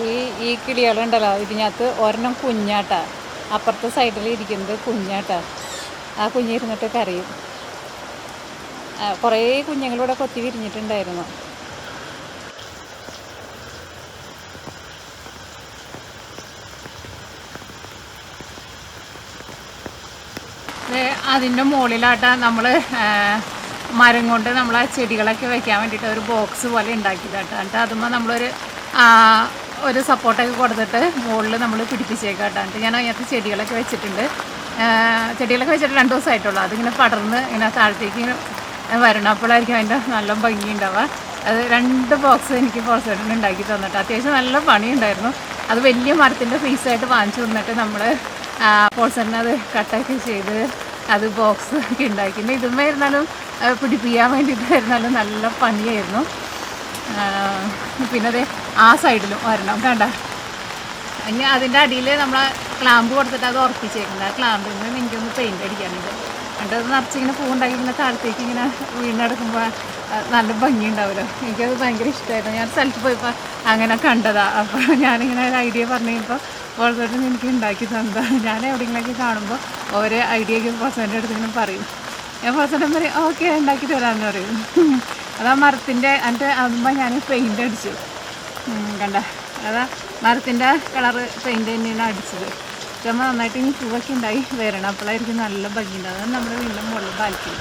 ഈ ഈ കിളികളുണ്ടല്ലോ ഇതിനകത്ത് ഒരെണ്ണം കുഞ്ഞാട്ടാ, അപ്പുറത്തെ സൈഡിൽ ഇരിക്കുന്നത് കുഞ്ഞാട്ടാ. ആ കുഞ്ഞിരുന്നിട്ട് കരയും. കുറേ കുഞ്ഞുങ്ങളിവിടെ കൊത്തി വിരിഞ്ഞിട്ടുണ്ടായിരുന്നു. അതിൻ്റെ മുകളിലാട്ടാ നമ്മൾ മരം കൊണ്ട് നമ്മൾ ആ ചെടികളൊക്കെ വെക്കാൻ വേണ്ടിയിട്ട് ഒരു ബോക്സ് പോലെ ഉണ്ടാക്കിയതാട്ടോ. എന്നിട്ട് അതുമ്പോൾ നമ്മളൊരു ഒരു സപ്പോർട്ടൊക്കെ കൊടുത്തിട്ട് മുകളിൽ നമ്മൾ പിടിപ്പിച്ചേക്കാട്ടോ. എന്നിട്ട് ഞാൻ അതിനകത്ത് ചെടികളൊക്കെ വെച്ചിട്ടുണ്ട്. ചെടികളൊക്കെ വെച്ചിട്ട് 2 ദിവസമായിട്ടുള്ളൂ. അതിങ്ങനെ പടർന്ന് ഇങ്ങനെ താഴത്തേക്ക് വരണം. അപ്പോഴായിരിക്കും അതിൻ്റെ നല്ല ഭംഗി ഉണ്ടാവുക. അത് 2 ബോക്സ് എനിക്ക് ഫോർസൈഡിന് ഉണ്ടാക്കി തന്നിട്ട് അത്യാവശ്യം നല്ല പണിയുണ്ടായിരുന്നു. അത് വലിയ മരത്തിൻ്റെ പീസായിട്ട് വാങ്ങിച്ചു തന്നിട്ട് നമ്മൾ ഫോർസൈഡിന് അത് കട്ടൊക്കെ ചെയ്ത് അത് ബോക്സ് ഒക്കെ ഉണ്ടാക്കി. ഇതുമായിരുന്നാലും പിടിപ്പിക്കാൻ വേണ്ടിയിട്ടായിരുന്നാലും നല്ല പണിയായിരുന്നു. പിന്നെ അത് ആ സൈഡിലും വരണം കണ്ട. ഇനി അതിൻ്റെ അടിയിൽ നമ്മൾ ക്ലാമ്പ് കൊടുത്തിട്ട് അത് ഉറപ്പിച്ചേക്കുന്നത്. ആ ക്ലാമ്പിൽ നിന്ന് എനിക്കൊന്ന് പെയിൻ്റ് അടിക്കാനുണ്ട്. എന്നിട്ട് അത് നിറച്ചിങ്ങനെ പൂവുണ്ടാക്കി ഇങ്ങനെ താഴത്തേക്ക് ഇങ്ങനെ വീണെടുക്കുമ്പോൾ നല്ല ഭംഗി ഉണ്ടാവുമല്ലോ. എനിക്കത് ഭയങ്കര ഇഷ്ടമായിരുന്നു. ഞാൻ സ്ഥലത്ത് പോയപ്പോൾ അങ്ങനെ കണ്ടതാണ്. അപ്പോൾ ഞാനിങ്ങനെ ഒരു ഐഡിയ പറഞ്ഞു കഴിഞ്ഞപ്പോൾ ഫോർസൈഡിന് എനിക്ക് ഉണ്ടാക്കി തന്നതാണ്. ഞാൻ എവിടെയെങ്കിലൊക്കെ കാണുമ്പോൾ ഓരോ ഐഡിയയൊക്കെ ഫോർസൈഡിൻ്റെ അടുത്ത് ഇങ്ങനെ പറയും. ഞാൻ ഫോർസൈഡൻ പറയും ഓക്കെ ഉണ്ടാക്കി തരാമെന്ന് പറയും. അതാ മരത്തിൻ്റെ എന്നിട്ട് ആകുമ്പോൾ ഞാൻ പെയിൻ്റ് അടിച്ചു കണ്ട. അതാ മരത്തിൻ്റെ കളറ് പെയിൻ്റ് തന്നെയാണ് അടിച്ചത്. ചുമ നന്നായിട്ട് ഇനി പൂവൊക്കെ ഉണ്ടായി വരണം. അപ്പോഴായിരിക്കും നല്ല ഭംഗിയുണ്ടാവും. അത് നമ്മുടെ വീണ്ടും മുകളിൽ ബാൽക്കണി.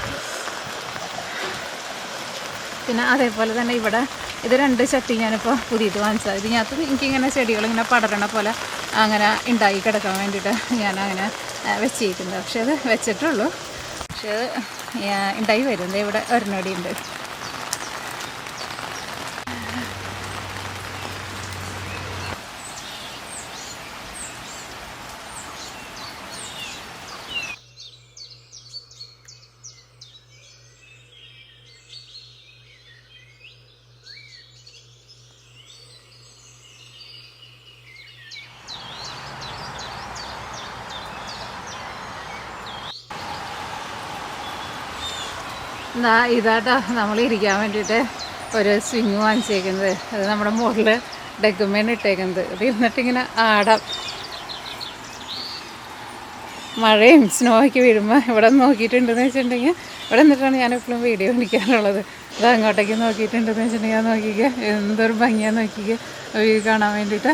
പിന്നെ അതേപോലെ തന്നെ ഇവിടെ ഇത് 2 ചട്ടി ഞാനിപ്പോൾ പുതിയത് വാങ്ങിച്ചത്. ഇതിനകത്ത് എനിക്കിങ്ങനെ ചെടികളിങ്ങനെ പടരണ പോലെ അങ്ങനെ ഉണ്ടാക്കി കിടക്കാൻ വേണ്ടിയിട്ട് ഞാനങ്ങനെ വെച്ചിരിക്കുന്നത്. പക്ഷേ അത് വെച്ചിട്ടുള്ളൂ. പക്ഷേ അത് ഉണ്ടായി വരുന്നത് ഇവിടെ ഒരെണ്ണടിയുണ്ട്. ഇതാട്ടോ നമ്മൾ ഇരിക്കാൻ വേണ്ടിയിട്ട് ഒരു സ്വിങ് വാങ്ങിച്ചേക്കുന്നത്. അത് നമ്മുടെ മുകളിൽ ഡെക്കുമേണ് ഇട്ടേക്കുന്നത്. അത് ഇരുന്നിട്ടിങ്ങനെ ആടാം. മഴയും സ്നോ ഒക്കെ വീഴുമ്പോൾ ഇവിടെ നോക്കിയിട്ടുണ്ടെന്ന് വെച്ചിട്ടുണ്ടെങ്കിൽ ഇവിടെ നിന്നിട്ടാണ് ഞാൻ എപ്പോഴും വീഡിയോ പിടിക്കാറുള്ളത്. അത് അങ്ങോട്ടേക്ക് നോക്കിയിട്ടുണ്ടെന്ന് വെച്ചിട്ടുണ്ടെങ്കിൽ അത് നോക്കിക്കുക എന്തൊരു ഭംഗിയാന്ന് നോക്കിക്കുക വ്യൂ കാണാൻ വേണ്ടിയിട്ട്.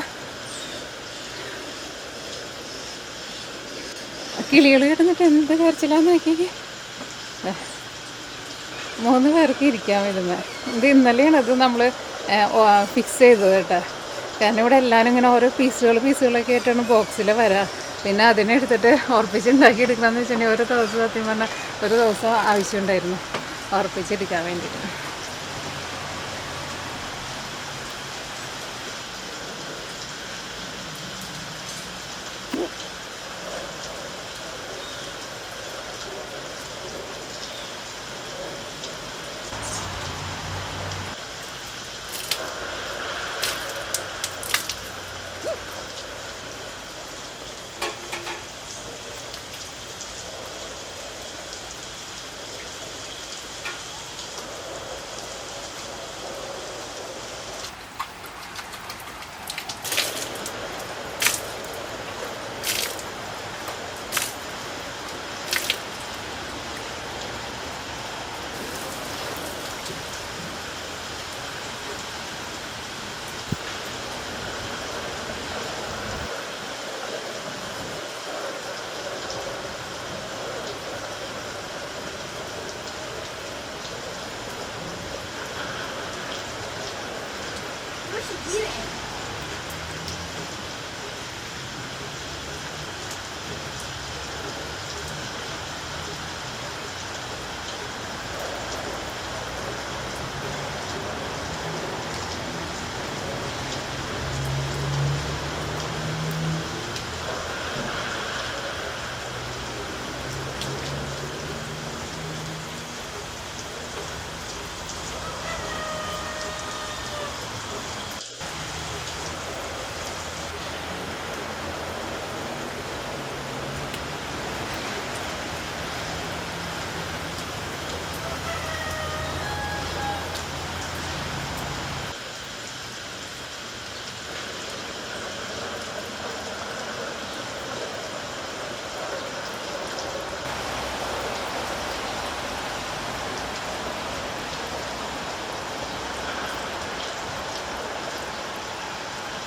കിളികൾ കിടന്നിട്ട് എന്ത് കരച്ചിലാന്ന് നോക്കിക്കുക. 3 പേർക്ക് ഇരിക്കാൻ വരുന്നത്. ഇത് ഇന്നലെയാണ് അത് നമ്മൾ ഫിക്സ് ചെയ്തത് കേട്ടോ. കാരണം ഇവിടെ എല്ലാവരും ഇങ്ങനെ ഓരോ പീസുകളൊക്കെ ആയിട്ടാണ് ബോക്സിൽ വരാം. പിന്നെ അതിനെടുത്തിട്ട് ഉറപ്പിച്ചുണ്ടാക്കി എടുക്കണമെന്ന് വെച്ചിട്ടുണ്ടെങ്കിൽ ഒരു ദിവസം സത്യം പറഞ്ഞാൽ ഒരു ദിവസം ആവശ്യമുണ്ടായിരുന്നു ഉറപ്പിച്ചെടുക്കാൻ വേണ്ടിയിട്ട്.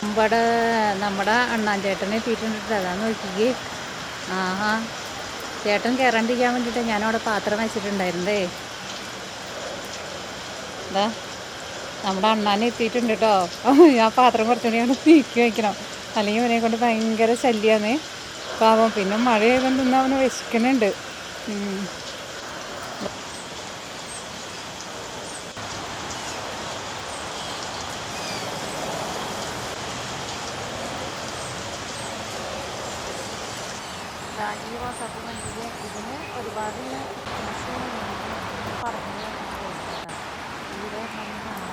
ഇവിടെ നമ്മുടെ അണ്ണാൻ ചേട്ടൻ എത്തിയിട്ടുണ്ട്. അതാ നോക്കിക്കേ. ആഹാ, ചേട്ടൻ കയറാണ്ടിരിക്കാൻ വേണ്ടിയിട്ട് ഞാനവിടെ പാത്രം വെച്ചിട്ടുണ്ടായിരുന്നേ. എന്താ നമ്മുടെ അണ്ണാൻ എത്തിയിട്ടുണ്ട് കേട്ടോ. ഞാൻ പാത്രം കുറച്ചുകൂടി അവിടെ നീക്കി വയ്ക്കണം, അല്ലെങ്കിൽ അവനെ കൊണ്ട് ഭയങ്കര ശല്യമാണ് പാവം. പിന്നെ മഴയായതുകൊണ്ട് ഇന്ന് അവന് വിശക്കുന്നുണ്ട്. ഈ റോസാപ്പൂ കണ്ടില്ലേ, ഇതിന് ഒരുപാട് പറഞ്ഞു ഇവിടെ ഭംഗിയായിട്ട്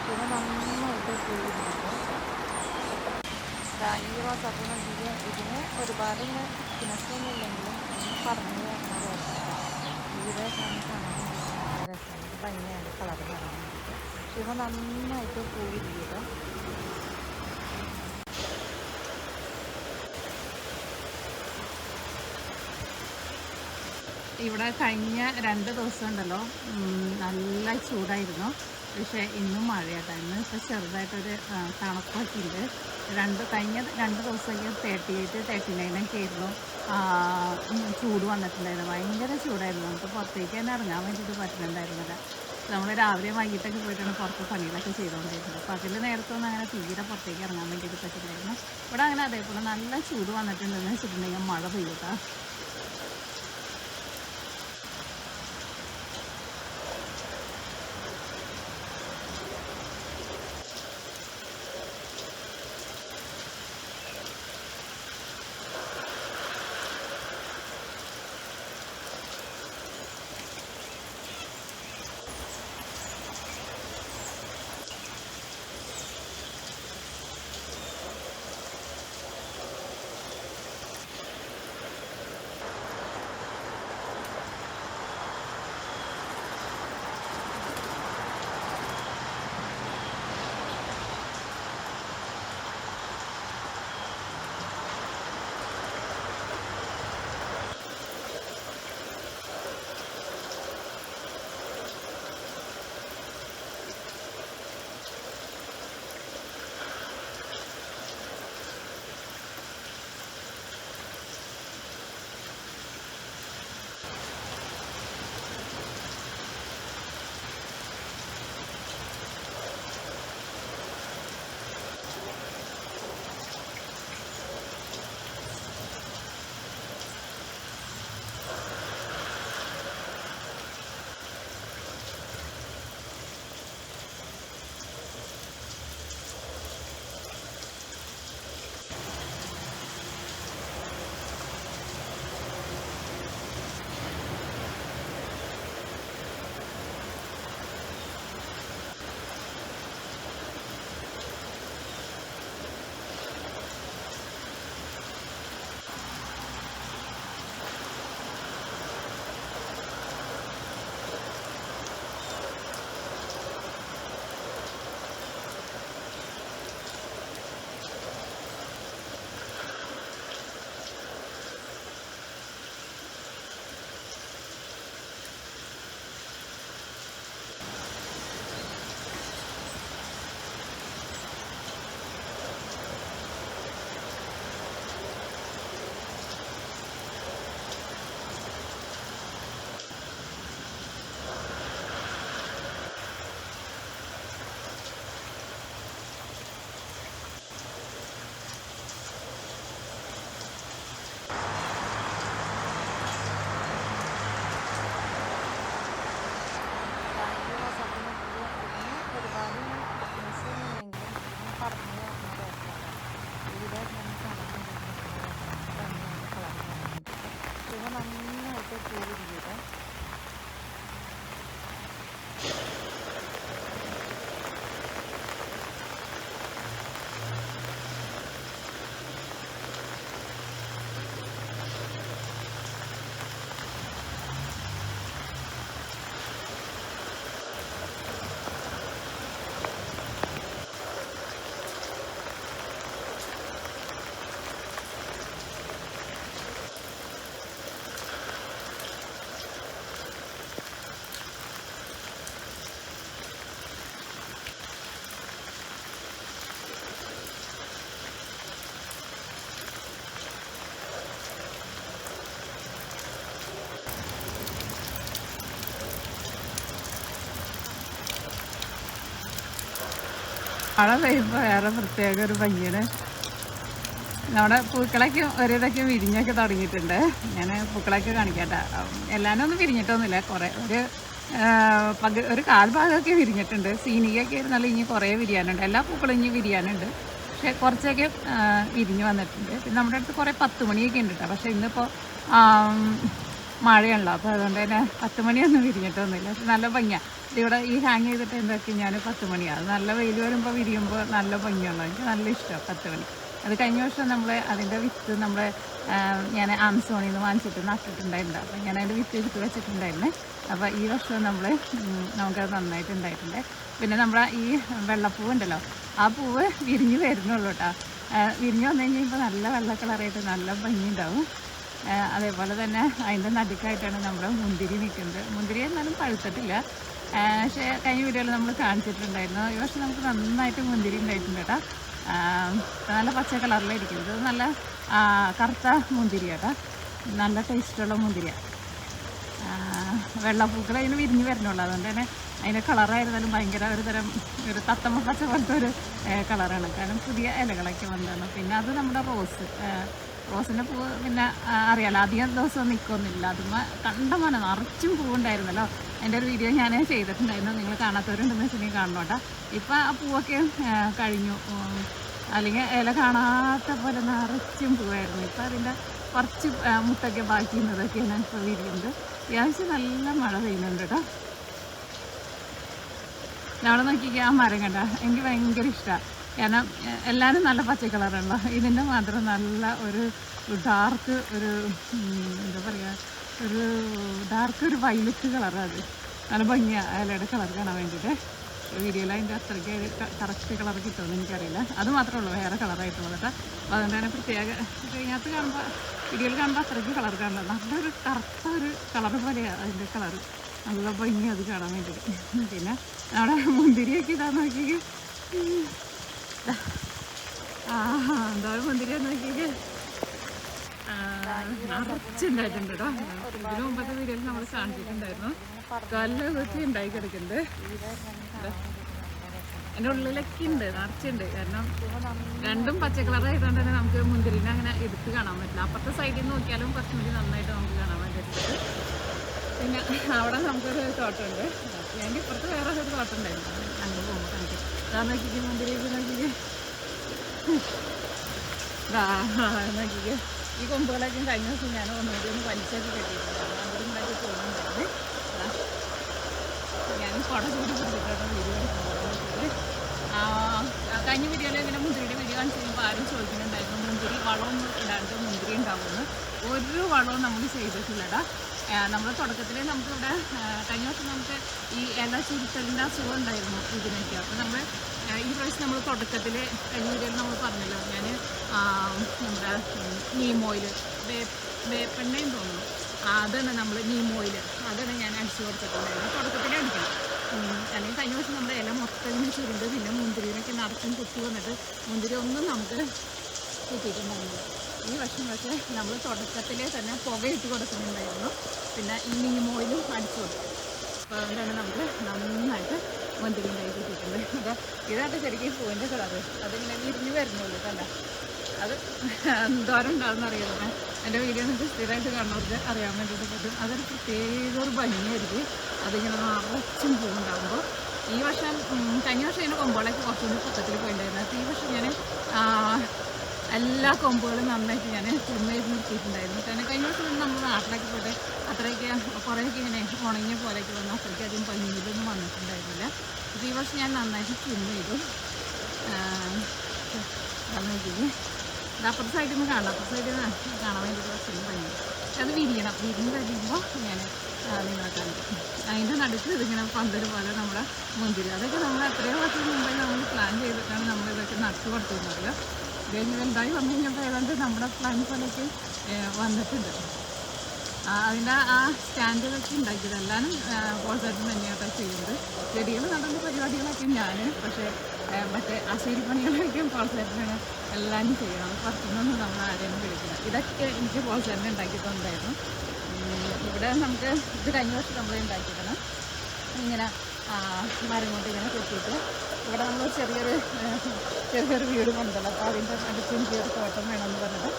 പിന്നെ നന്നായിട്ട് പൂവിടുന്നുണ്ട്. ഈ റോസാപ്പൂ കണ്ടില്ലേ, ഇതിന് ഒരുപാട് ഫിറ്റ്നസ്സൊന്നും ഇല്ലെങ്കിലും പറഞ്ഞു തരുന്ന റോസാണ്. ഇവിടെ കാണാൻ നല്ല രസമുണ്ട്, ഭംഗിയാണ് കളർ കാണാൻ വേണ്ടിയിട്ട്. ഇവ നന്നായിട്ട് പൂവിരിക്കുക. ഇവിടെ കഴിഞ്ഞ 2 ദിവസം ഉണ്ടല്ലോ നല്ല ചൂടായിരുന്നു. പക്ഷേ ഇന്നും മഴയാട്ടോ. ഇന്ന് ഇപ്പോൾ ചെറുതായിട്ടൊരു തണുപ്പൊക്കെ ഉണ്ട്. കഴിഞ്ഞ 2 ദിവസമൊക്കെ 38, 39 ആയിരുന്നു ചൂട് വന്നിട്ടുണ്ടായിരുന്നു. ഭയങ്കര ചൂടായിരുന്നു. നമുക്ക് പുറത്തേക്ക് തന്നെ ഇറങ്ങാൻ വേണ്ടിയിട്ട് പറ്റുന്നുണ്ടായിരുന്നില്ല. നമ്മൾ രാവിലെ വൈകിട്ടൊക്കെ പോയിട്ടാണ് പുറത്ത് പണികളൊക്കെ ചെയ്തുകൊണ്ടിരുന്നത്. പകൽ നേരത്തൊന്നും അങ്ങനെ തീരെ പുറത്തേക്ക് ഇറങ്ങാൻ വേണ്ടിയിട്ട് പറ്റുന്നുണ്ടായിരുന്നു. ഇവിടെ അങ്ങനെ അതേപോലെ നല്ല ചൂട് വന്നിട്ടുണ്ടെന്ന് വെച്ചിട്ടുണ്ടെങ്കിൽ മഴ പെയ്യുക. മഴ പെയ്യുമ്പോൾ വേറെ പ്രത്യേക ഒരു ഭംഗിയാണ്. നമ്മുടെ പൂക്കളൊക്കെ ഒരിതൊക്കെ വിരിഞ്ഞൊക്കെ തുടങ്ങിയിട്ടുണ്ട്. ഞാൻ പൂക്കളൊക്കെ കാണിക്കട്ടെ. എല്ലാവരും ഒന്നും വിരിഞ്ഞിട്ടൊന്നുമില്ല, കുറേ ഒരു കാൽഭാഗമൊക്കെ വിരിഞ്ഞിട്ടുണ്ട്. സീനികയൊക്കെ ഇരുന്നാലും ഇനി കുറേ വിരിയാനുണ്ട്. എല്ലാ പൂക്കളും ഇനി വിരിയാനുണ്ട്, പക്ഷേ കുറച്ചൊക്കെ വിരിഞ്ഞ് വന്നിട്ടുണ്ട്. പിന്നെ നമ്മുടെ അടുത്ത് കുറേ 10 മണിയൊക്കെ ഉണ്ട് കേട്ടോ. പക്ഷേ ഇന്നിപ്പോൾ മഴയാണല്ലോ, അപ്പോൾ അതുകൊണ്ട് തന്നെ 10 മണിയൊന്നും വിരിഞ്ഞിട്ടൊന്നുമില്ല. നല്ല ഭംഗിയാണ്. ഇവിടെ ഈ ഹാങ് ചെയ്തിട്ട് എന്താക്കി ഞാൻ 10 മണിയാണ്. നല്ല വെയിൽ വരുമ്പോൾ വിരിയുമ്പോൾ നല്ല ഭംഗിയുള്ളൂ. എനിക്ക് നല്ല ഇഷ്ടമാണ് 10 മണി. അത് കഴിഞ്ഞ വർഷം നമ്മൾ അതിൻ്റെ വിത്ത് ഞാൻ ആമസോണിൽ നിന്ന് വാങ്ങിച്ചിട്ട് നട്ടിട്ടുണ്ടായിരുന്നു. അപ്പോൾ ഞാൻ അതിൻ്റെ വിത്ത് എടുത്ത് വെച്ചിട്ടുണ്ടായിരുന്നു. അപ്പോൾ ഈ വർഷം നമുക്കത് നന്നായിട്ട് ഉണ്ടായിട്ടുണ്ട്. പിന്നെ നമ്മുടെ ഈ വെള്ളപ്പൂവ് ഉണ്ടല്ലോ, ആ പൂവ് വിരിഞ്ഞ് വരുന്നുള്ളൂ കേട്ടോ. വിരിഞ്ഞ് വന്നു കഴിഞ്ഞപ്പോൾ നല്ല വെള്ള കളറായിട്ട് നല്ല ഭംഗി ഉണ്ടാവും. അതേപോലെ തന്നെ അതിൻ്റെ നടുക്കായിട്ടാണ് നമ്മുടെ മുന്തിരി നിൽക്കുന്നത്. മുന്തിരി എന്നാലും പഴുത്തിട്ടില്ല, പക്ഷേ കഴിഞ്ഞ വീഡിയോയിൽ നമ്മൾ കാണിച്ചിട്ടുണ്ടായിരുന്നു. ഈ വർഷം നമുക്ക് നന്നായിട്ട് മുന്തിരി ഉണ്ടായിട്ടുണ്ട് കേട്ടോ. നല്ല പച്ച കളറിലിരിക്കുന്നത്, നല്ല കറുത്ത മുന്തിരി കേട്ടോ. നല്ല ടേസ്റ്റുള്ള മുന്തിരിയാണ്. വെള്ളപ്പൂക്കൾ അതിന് വിരിഞ്ഞ് വരണുള്ളൂ. അതുകൊണ്ട് തന്നെ അതിൻ്റെ കളറായിരുന്നാലും ഭയങ്കര ഒരു തത്തമ്മ പച്ച പോലത്തെ ഒരു കളറാണ്. കാരണം പുതിയ ഇലകളൊക്കെ വന്നതാണ്. പിന്നെ അത് നമ്മുടെ റോസിൻ്റെ പൂവ് പിന്നെ അറിയാലോ, അധികം ദിവസം നിൽക്കൊന്നുമില്ല. അതുമ്മ കണ്ടമാനം നിറച്ചും പൂവുണ്ടായിരുന്നല്ലോ. എൻ്റെ ഒരു വീഡിയോ ഞാൻ ചെയ്തിട്ടുണ്ടായിരുന്നു. നിങ്ങൾ കാണാത്തവരുണ്ടെന്ന് വെച്ചിട്ടുണ്ടെങ്കിൽ കാണണോട്ടാ. ഇപ്പം ആ പൂവൊക്കെ കഴിഞ്ഞു, അല്ലെങ്കിൽ ഇല കാണാത്ത പോലെ നിറച്ചും പൂവായിരുന്നു. ഇപ്പം അതിൻ്റെ കുറച്ച് മുട്ടൊക്കെ ബാക്കിയുന്നതൊക്കെയാണ് ഇപ്പോൾ വിരിയുന്നത്. അത്യാവശ്യം നല്ല മഴ പെയ്യുന്നുണ്ട് കേട്ടോ. ഞങ്ങളെ നോക്കിക്കുക, ആ മരം കണ്ട എനിക്ക് ഭയങ്കര ഇഷ്ടമാണ്. കാരണം എല്ലാവരും നല്ല പച്ച കളറുള്ള, ഇതിൻ്റെ മാത്രം നല്ല ഒരു ഡാർക്ക് എന്താ പറയുക, ഒരു വയലറ്റ് കളറാണ്. അത് നല്ല ഭംഗിയാണ് ഇലയുടെ കളർ കാണാൻ വേണ്ടിയിട്ട്. വീഡിയോയിൽ അതിൻ്റെ അത്രയ്ക്ക് കറക്റ്റ് കളർ കിട്ടുമെന്ന് എനിക്കറിയില്ല. അത് മാത്രമേ ഉള്ളൂ വേറെ കളറായിട്ടുള്ളത് കേട്ടോ. അപ്പോൾ അതുകൊണ്ട് തന്നെ പ്രത്യേക ഇതിനകത്ത് കാണുമ്പോൾ, വീഡിയോയിൽ കാണുമ്പോൾ അത്രയ്ക്ക് കളർ കാണില്ല. നല്ലൊരു കറുത്ത ഒരു കളർ പോലെയാണ് അതിൻ്റെ കളർ. നല്ല ഭംഗി അത് കാണാൻ വേണ്ടിയിട്ട്. പിന്നെ നമ്മുടെ മുന്തിരിയൊക്കെ ഇതാ നോക്കിക്ക്, എന്തായാലും മുന്തിരിയാന്ന് നോക്കിക്ക് നിറച്ചുണ്ടായിട്ടുണ്ട് കേട്ടോ. ഇതിന് മുമ്പത്തെ വീഡിയോയിൽ നമ്മൾ കാണിച്ചിട്ടുണ്ടായിരുന്നു. കല്ല് വെച്ച് ഉണ്ടായി കിടക്കുന്നുണ്ട്. എൻ്റെ ഉള്ളിലൊക്കെ ഉണ്ട്, നിറച്ചുണ്ട്. കാരണം രണ്ടും പച്ച കളറായതുകൊണ്ട് തന്നെ നമുക്ക് മുന്തിരിനെ അങ്ങനെ എടുത്ത് കാണാൻ പറ്റില്ല. അപ്പുറത്തെ സൈഡിൽ നിന്ന് നോക്കിയാലും കുറച്ചും കൂടി നന്നായിട്ട് നമുക്ക് കാണാൻ വേണ്ടിയിട്ടുണ്ട്. പിന്നെ അവിടെ നമുക്കൊരു തോട്ടമുണ്ട്. ഞാൻ ഇപ്പുറത്ത് വേറെ ഒരു തോട്ടം ഉണ്ടായിരുന്നു. അങ്ങ് പോകുമ്പോൾ കാണിക്കും. അതാ നോക്കിക്ക് മുന്തിരിയൊക്കെ നോക്കിക്ക്, നോക്കിക്ക്. ഈ കൊമ്പുകളൊക്കെ കഴിഞ്ഞ ദിവസം ഞാൻ ഒന്നുകൂടി വലിച്ചൊക്കെ കെട്ടിയിട്ടുണ്ടായിരുന്നു. അവിടെ ഉണ്ടാക്കി പോകുന്നുണ്ടായിരുന്നു. ഞാൻ കുട ചൂടി പിടിച്ചിട്ടോ വീഡിയോ എടുക്കുന്നത്. കഴിഞ്ഞ വീഡിയോയിൽ ഇങ്ങനെ മുന്തിരിയുടെ വീഡിയോ കാണിച്ച് കഴിയുമ്പോൾ ആരും ചോദിക്കുന്നുണ്ടായിരുന്നു മുന്തിരി വളമൊന്നും ഇടാണ്ട് മുന്തിരി ഉണ്ടാവുമെന്ന്. ഒരു വളവും നമ്മൾ ചെയ്തിട്ടില്ലടാ. നമ്മൾ തുടക്കത്തിൽ നമുക്കിവിടെ കഴിഞ്ഞ വർഷം നമുക്ക് ഈ ഇല ചുരുട്ടലിൻ്റെ അസുഖം ഉണ്ടായിരുന്നു ഇതിനൊക്കെ. അപ്പോൾ നമ്മൾ ഈ പ്രാവശ്യം നമ്മൾ തുടക്കത്തിൽ കഴിഞ്ഞ വീഡിയോയിൽ നമ്മൾ പറഞ്ഞല്ലോ, ഞാൻ നമ്മുടെ നീം ഓയിൽ, വേപ്പെണ്ണയും തോന്നുന്നു, അതാണ് നമ്മൾ നീം ഓയിൽ, അതാണ് ഞാൻ അടിച്ചു കൊടുത്തിട്ടുണ്ടായിരുന്നു. തുടക്കത്തിൽ അടിക്കണം. അല്ലെങ്കിൽ കഴിഞ്ഞ വർഷം നമ്മുടെ ഇല മൊത്തം ഇങ്ങനെ ചുരുണ്ട്. പിന്നെ മുന്തിരിനൊക്കെ നിറച്ചും കുത്തി വന്നിട്ട് മുന്തിരി ഒന്നും നമുക്ക് കുത്തിയിട്ടുണ്ടായിരുന്നില്ല. ഈ വർഷം പക്ഷേ നമ്മൾ തുടക്കത്തിലേ തന്നെ പുകയിട്ട് കൊടുക്കുന്നുണ്ടായിരുന്നു. പിന്നെ ഈ നീം ഓയിലും അടിച്ചു കൊടുക്കും. അപ്പോൾ അതുകൊണ്ടാണ് നമുക്ക് നന്നായിട്ട് മുന്തിരി ഉണ്ടായി കിട്ടിയിട്ടുണ്ട്. ഇതായിട്ട് ശരിക്കും പൂവിൻ്റെ കളറ് അതിങ്ങനെ വിരിഞ്ഞ് വരുന്നുള്ളൂ. കണ്ട അത് എന്തോരം ഉണ്ടാകുന്ന അറിയാമോ? എൻ്റെ വീഡിയോ നിങ്ങൾക്ക് സ്ഥിരമായിട്ട് കാണുന്നവർക്ക് അറിയാൻ വേണ്ടിയിട്ട് പറ്റും. അതൊരു പ്രത്യേക ഒരു ഭംഗിയായിരിക്കും അതിങ്ങനെ നിറച്ചും പൂവുണ്ടാകുമ്പോൾ. ഈ വർഷം കഴിഞ്ഞ വർഷം ഇതിൻ്റെ കൊമ്പുകളൊക്കെ കുറച്ചുകൂടി പൊക്കത്തിൽ പോയിട്ടുണ്ടായിരുന്നു. അപ്പോൾ ഈ വർഷം ഞാൻ എല്ലാ കൊമ്പുകളും നന്നായിട്ട് ഞാൻ ചുമ്മായിട്ട് നിർത്തിയിട്ടുണ്ടായിരുന്നു. കാരണം കഴിഞ്ഞ വർഷം നമ്മൾ നാട്ടിലൊക്കെ പോയിട്ട് അത്രയൊക്കെ കുറേയൊക്കെ ഇങ്ങനെ ഉണങ്ങിയ പോലെയൊക്കെ വന്നു. അത്രയ്ക്ക് അധികം ഭംഗിയിലൊന്നും വന്നിട്ടുണ്ടായിരുന്നില്ല. അപ്പോൾ ഈ വർഷം ഞാൻ നന്നായിട്ട് ട്രിം ചെയ്തു. നോക്കിയിട്ട് അപ്പുറത്തെ സൈഡിൽ നിന്ന് കാണാം, അപ്പുറത്തെ സൈഡിൽ നിന്ന് കാണാൻ വേണ്ടിയിട്ട് കുറച്ചും ഭംഗി. പക്ഷെ അത് വിരിഞ്ഞ് കഴിയുമ്പോൾ ഞാൻ നിങ്ങളെ കാണിക്കും. അതിൻ്റെ നടുക്ക് ഇതിങ്ങനെ പന്തൽ പോലെ നമ്മുടെ മുന്തിരി, അതൊക്കെ നമ്മൾ എത്രയോ വർഷം മുമ്പേ നമ്മൾ പ്ലാൻ ചെയ്തിട്ടാണ് നമ്മളിതൊക്കെ നട്ടു കൊടുത്തിരുന്നത്. കഴിഞ്ഞ് വലുതായി വന്നു കഴിഞ്ഞപ്പോൾ ഏതാണ്ട് നമ്മുടെ പ്ലാൻ പോലെയൊക്കെ വന്നിട്ടുണ്ട്. അതിൻ്റെ ആ സ്റ്റാൻഡുകളൊക്കെ ഉണ്ടാക്കിയത് എല്ലാവരും പ്രോത്സാഹനം തന്നെയാണ് ചെയ്യുന്നത്. ചെടികൾ നടുന്ന പരിപാടികളൊക്കെ ഞാൻ, പക്ഷേ മറ്റേ അശീരിപ്പണികളൊക്കെ പ്രോത്സാഹനമാണ് എല്ലാവരും ചെയ്യണം. പുറത്തുനിന്നൊന്നും നമ്മൾ ആരെയും വിളിക്കില്ല. ഇതൊക്കെ എനിക്ക് പ്രോത്സാഹനം ഉണ്ടാക്കി തന്നിട്ടായിരുന്നു. ഇവിടെ നമുക്ക് ഇത് കഴിഞ്ഞ വർഷം നമ്മൾ ഉണ്ടാക്കിയിട്ടാണ് ഇങ്ങനെ മരം കൊണ്ട് ഇങ്ങനെ കെട്ടിയിട്ട് ഇവിടെ നമ്മൾ ചെറിയൊരു വീട് കൊണ്ടല്ലോ. അപ്പോൾ അതിൻ്റെ അടുത്ത് എനിക്ക് ഒരു തോട്ടം വേണമെന്ന് പറഞ്ഞിട്ട്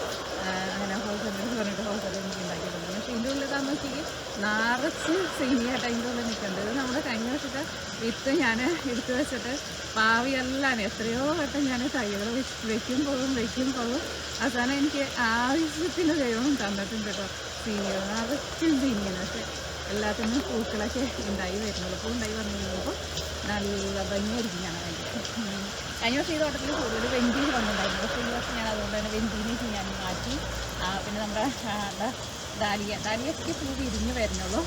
അങ്ങനെ ഹോൾസെയിലേഴ്സ് പറഞ്ഞിട്ട് ഹോൾസെയിൽ എനിക്ക് ഉണ്ടാക്കിയിട്ടുണ്ട്. പക്ഷേ ഇതിൻ്റെ ഉള്ളിലാന്ന് നോക്കിയെങ്കിൽ നിറച്ച് സീനിയായിട്ട് അതിൻ്റെ ഉള്ളിൽ നിൽക്കുന്നുണ്ട്. ഇത് നമ്മുടെ കഴിഞ്ഞ വർഷത്തെ വിത്ത് ഞാൻ എടുത്ത് വെച്ചിട്ട് പാവിയെല്ലാം എത്രയോ വട്ടം ഞാൻ തൈകൾ വെക്കും പോകും. അവസാനം എനിക്ക് ആവശ്യത്തിന് ദൈവം തന്നിട്ടുണ്ട് കേട്ടോ. സീനിയർ നിറച്ചും സീനിയാണ്. പക്ഷേ എല്ലാത്തിനും പൂക്കളൊക്കെ ഉണ്ടായി വരുന്നുള്ളൂ. പൂ ഉണ്ടായി വന്നു കഴിയുമ്പോൾ നല്ല ഭംഗിയായിരിക്കും ഞാൻ വേണ്ടി. കഴിഞ്ഞ വർഷം ഈ തോട്ടത്തിൽ കൂടുതൽ വെന്തി വന്നിട്ടുണ്ടായിരുന്നു. പക്ഷേ ഈ വർഷം ഞാൻ അതുകൊണ്ട് തന്നെ വെന്തിനേക്ക് ഞാൻ മാറ്റി. പിന്നെ നമ്മുടെ ഡാലിയൊക്കെ പൂ വിരിഞ്ഞ് വരുന്നുള്ളൂ.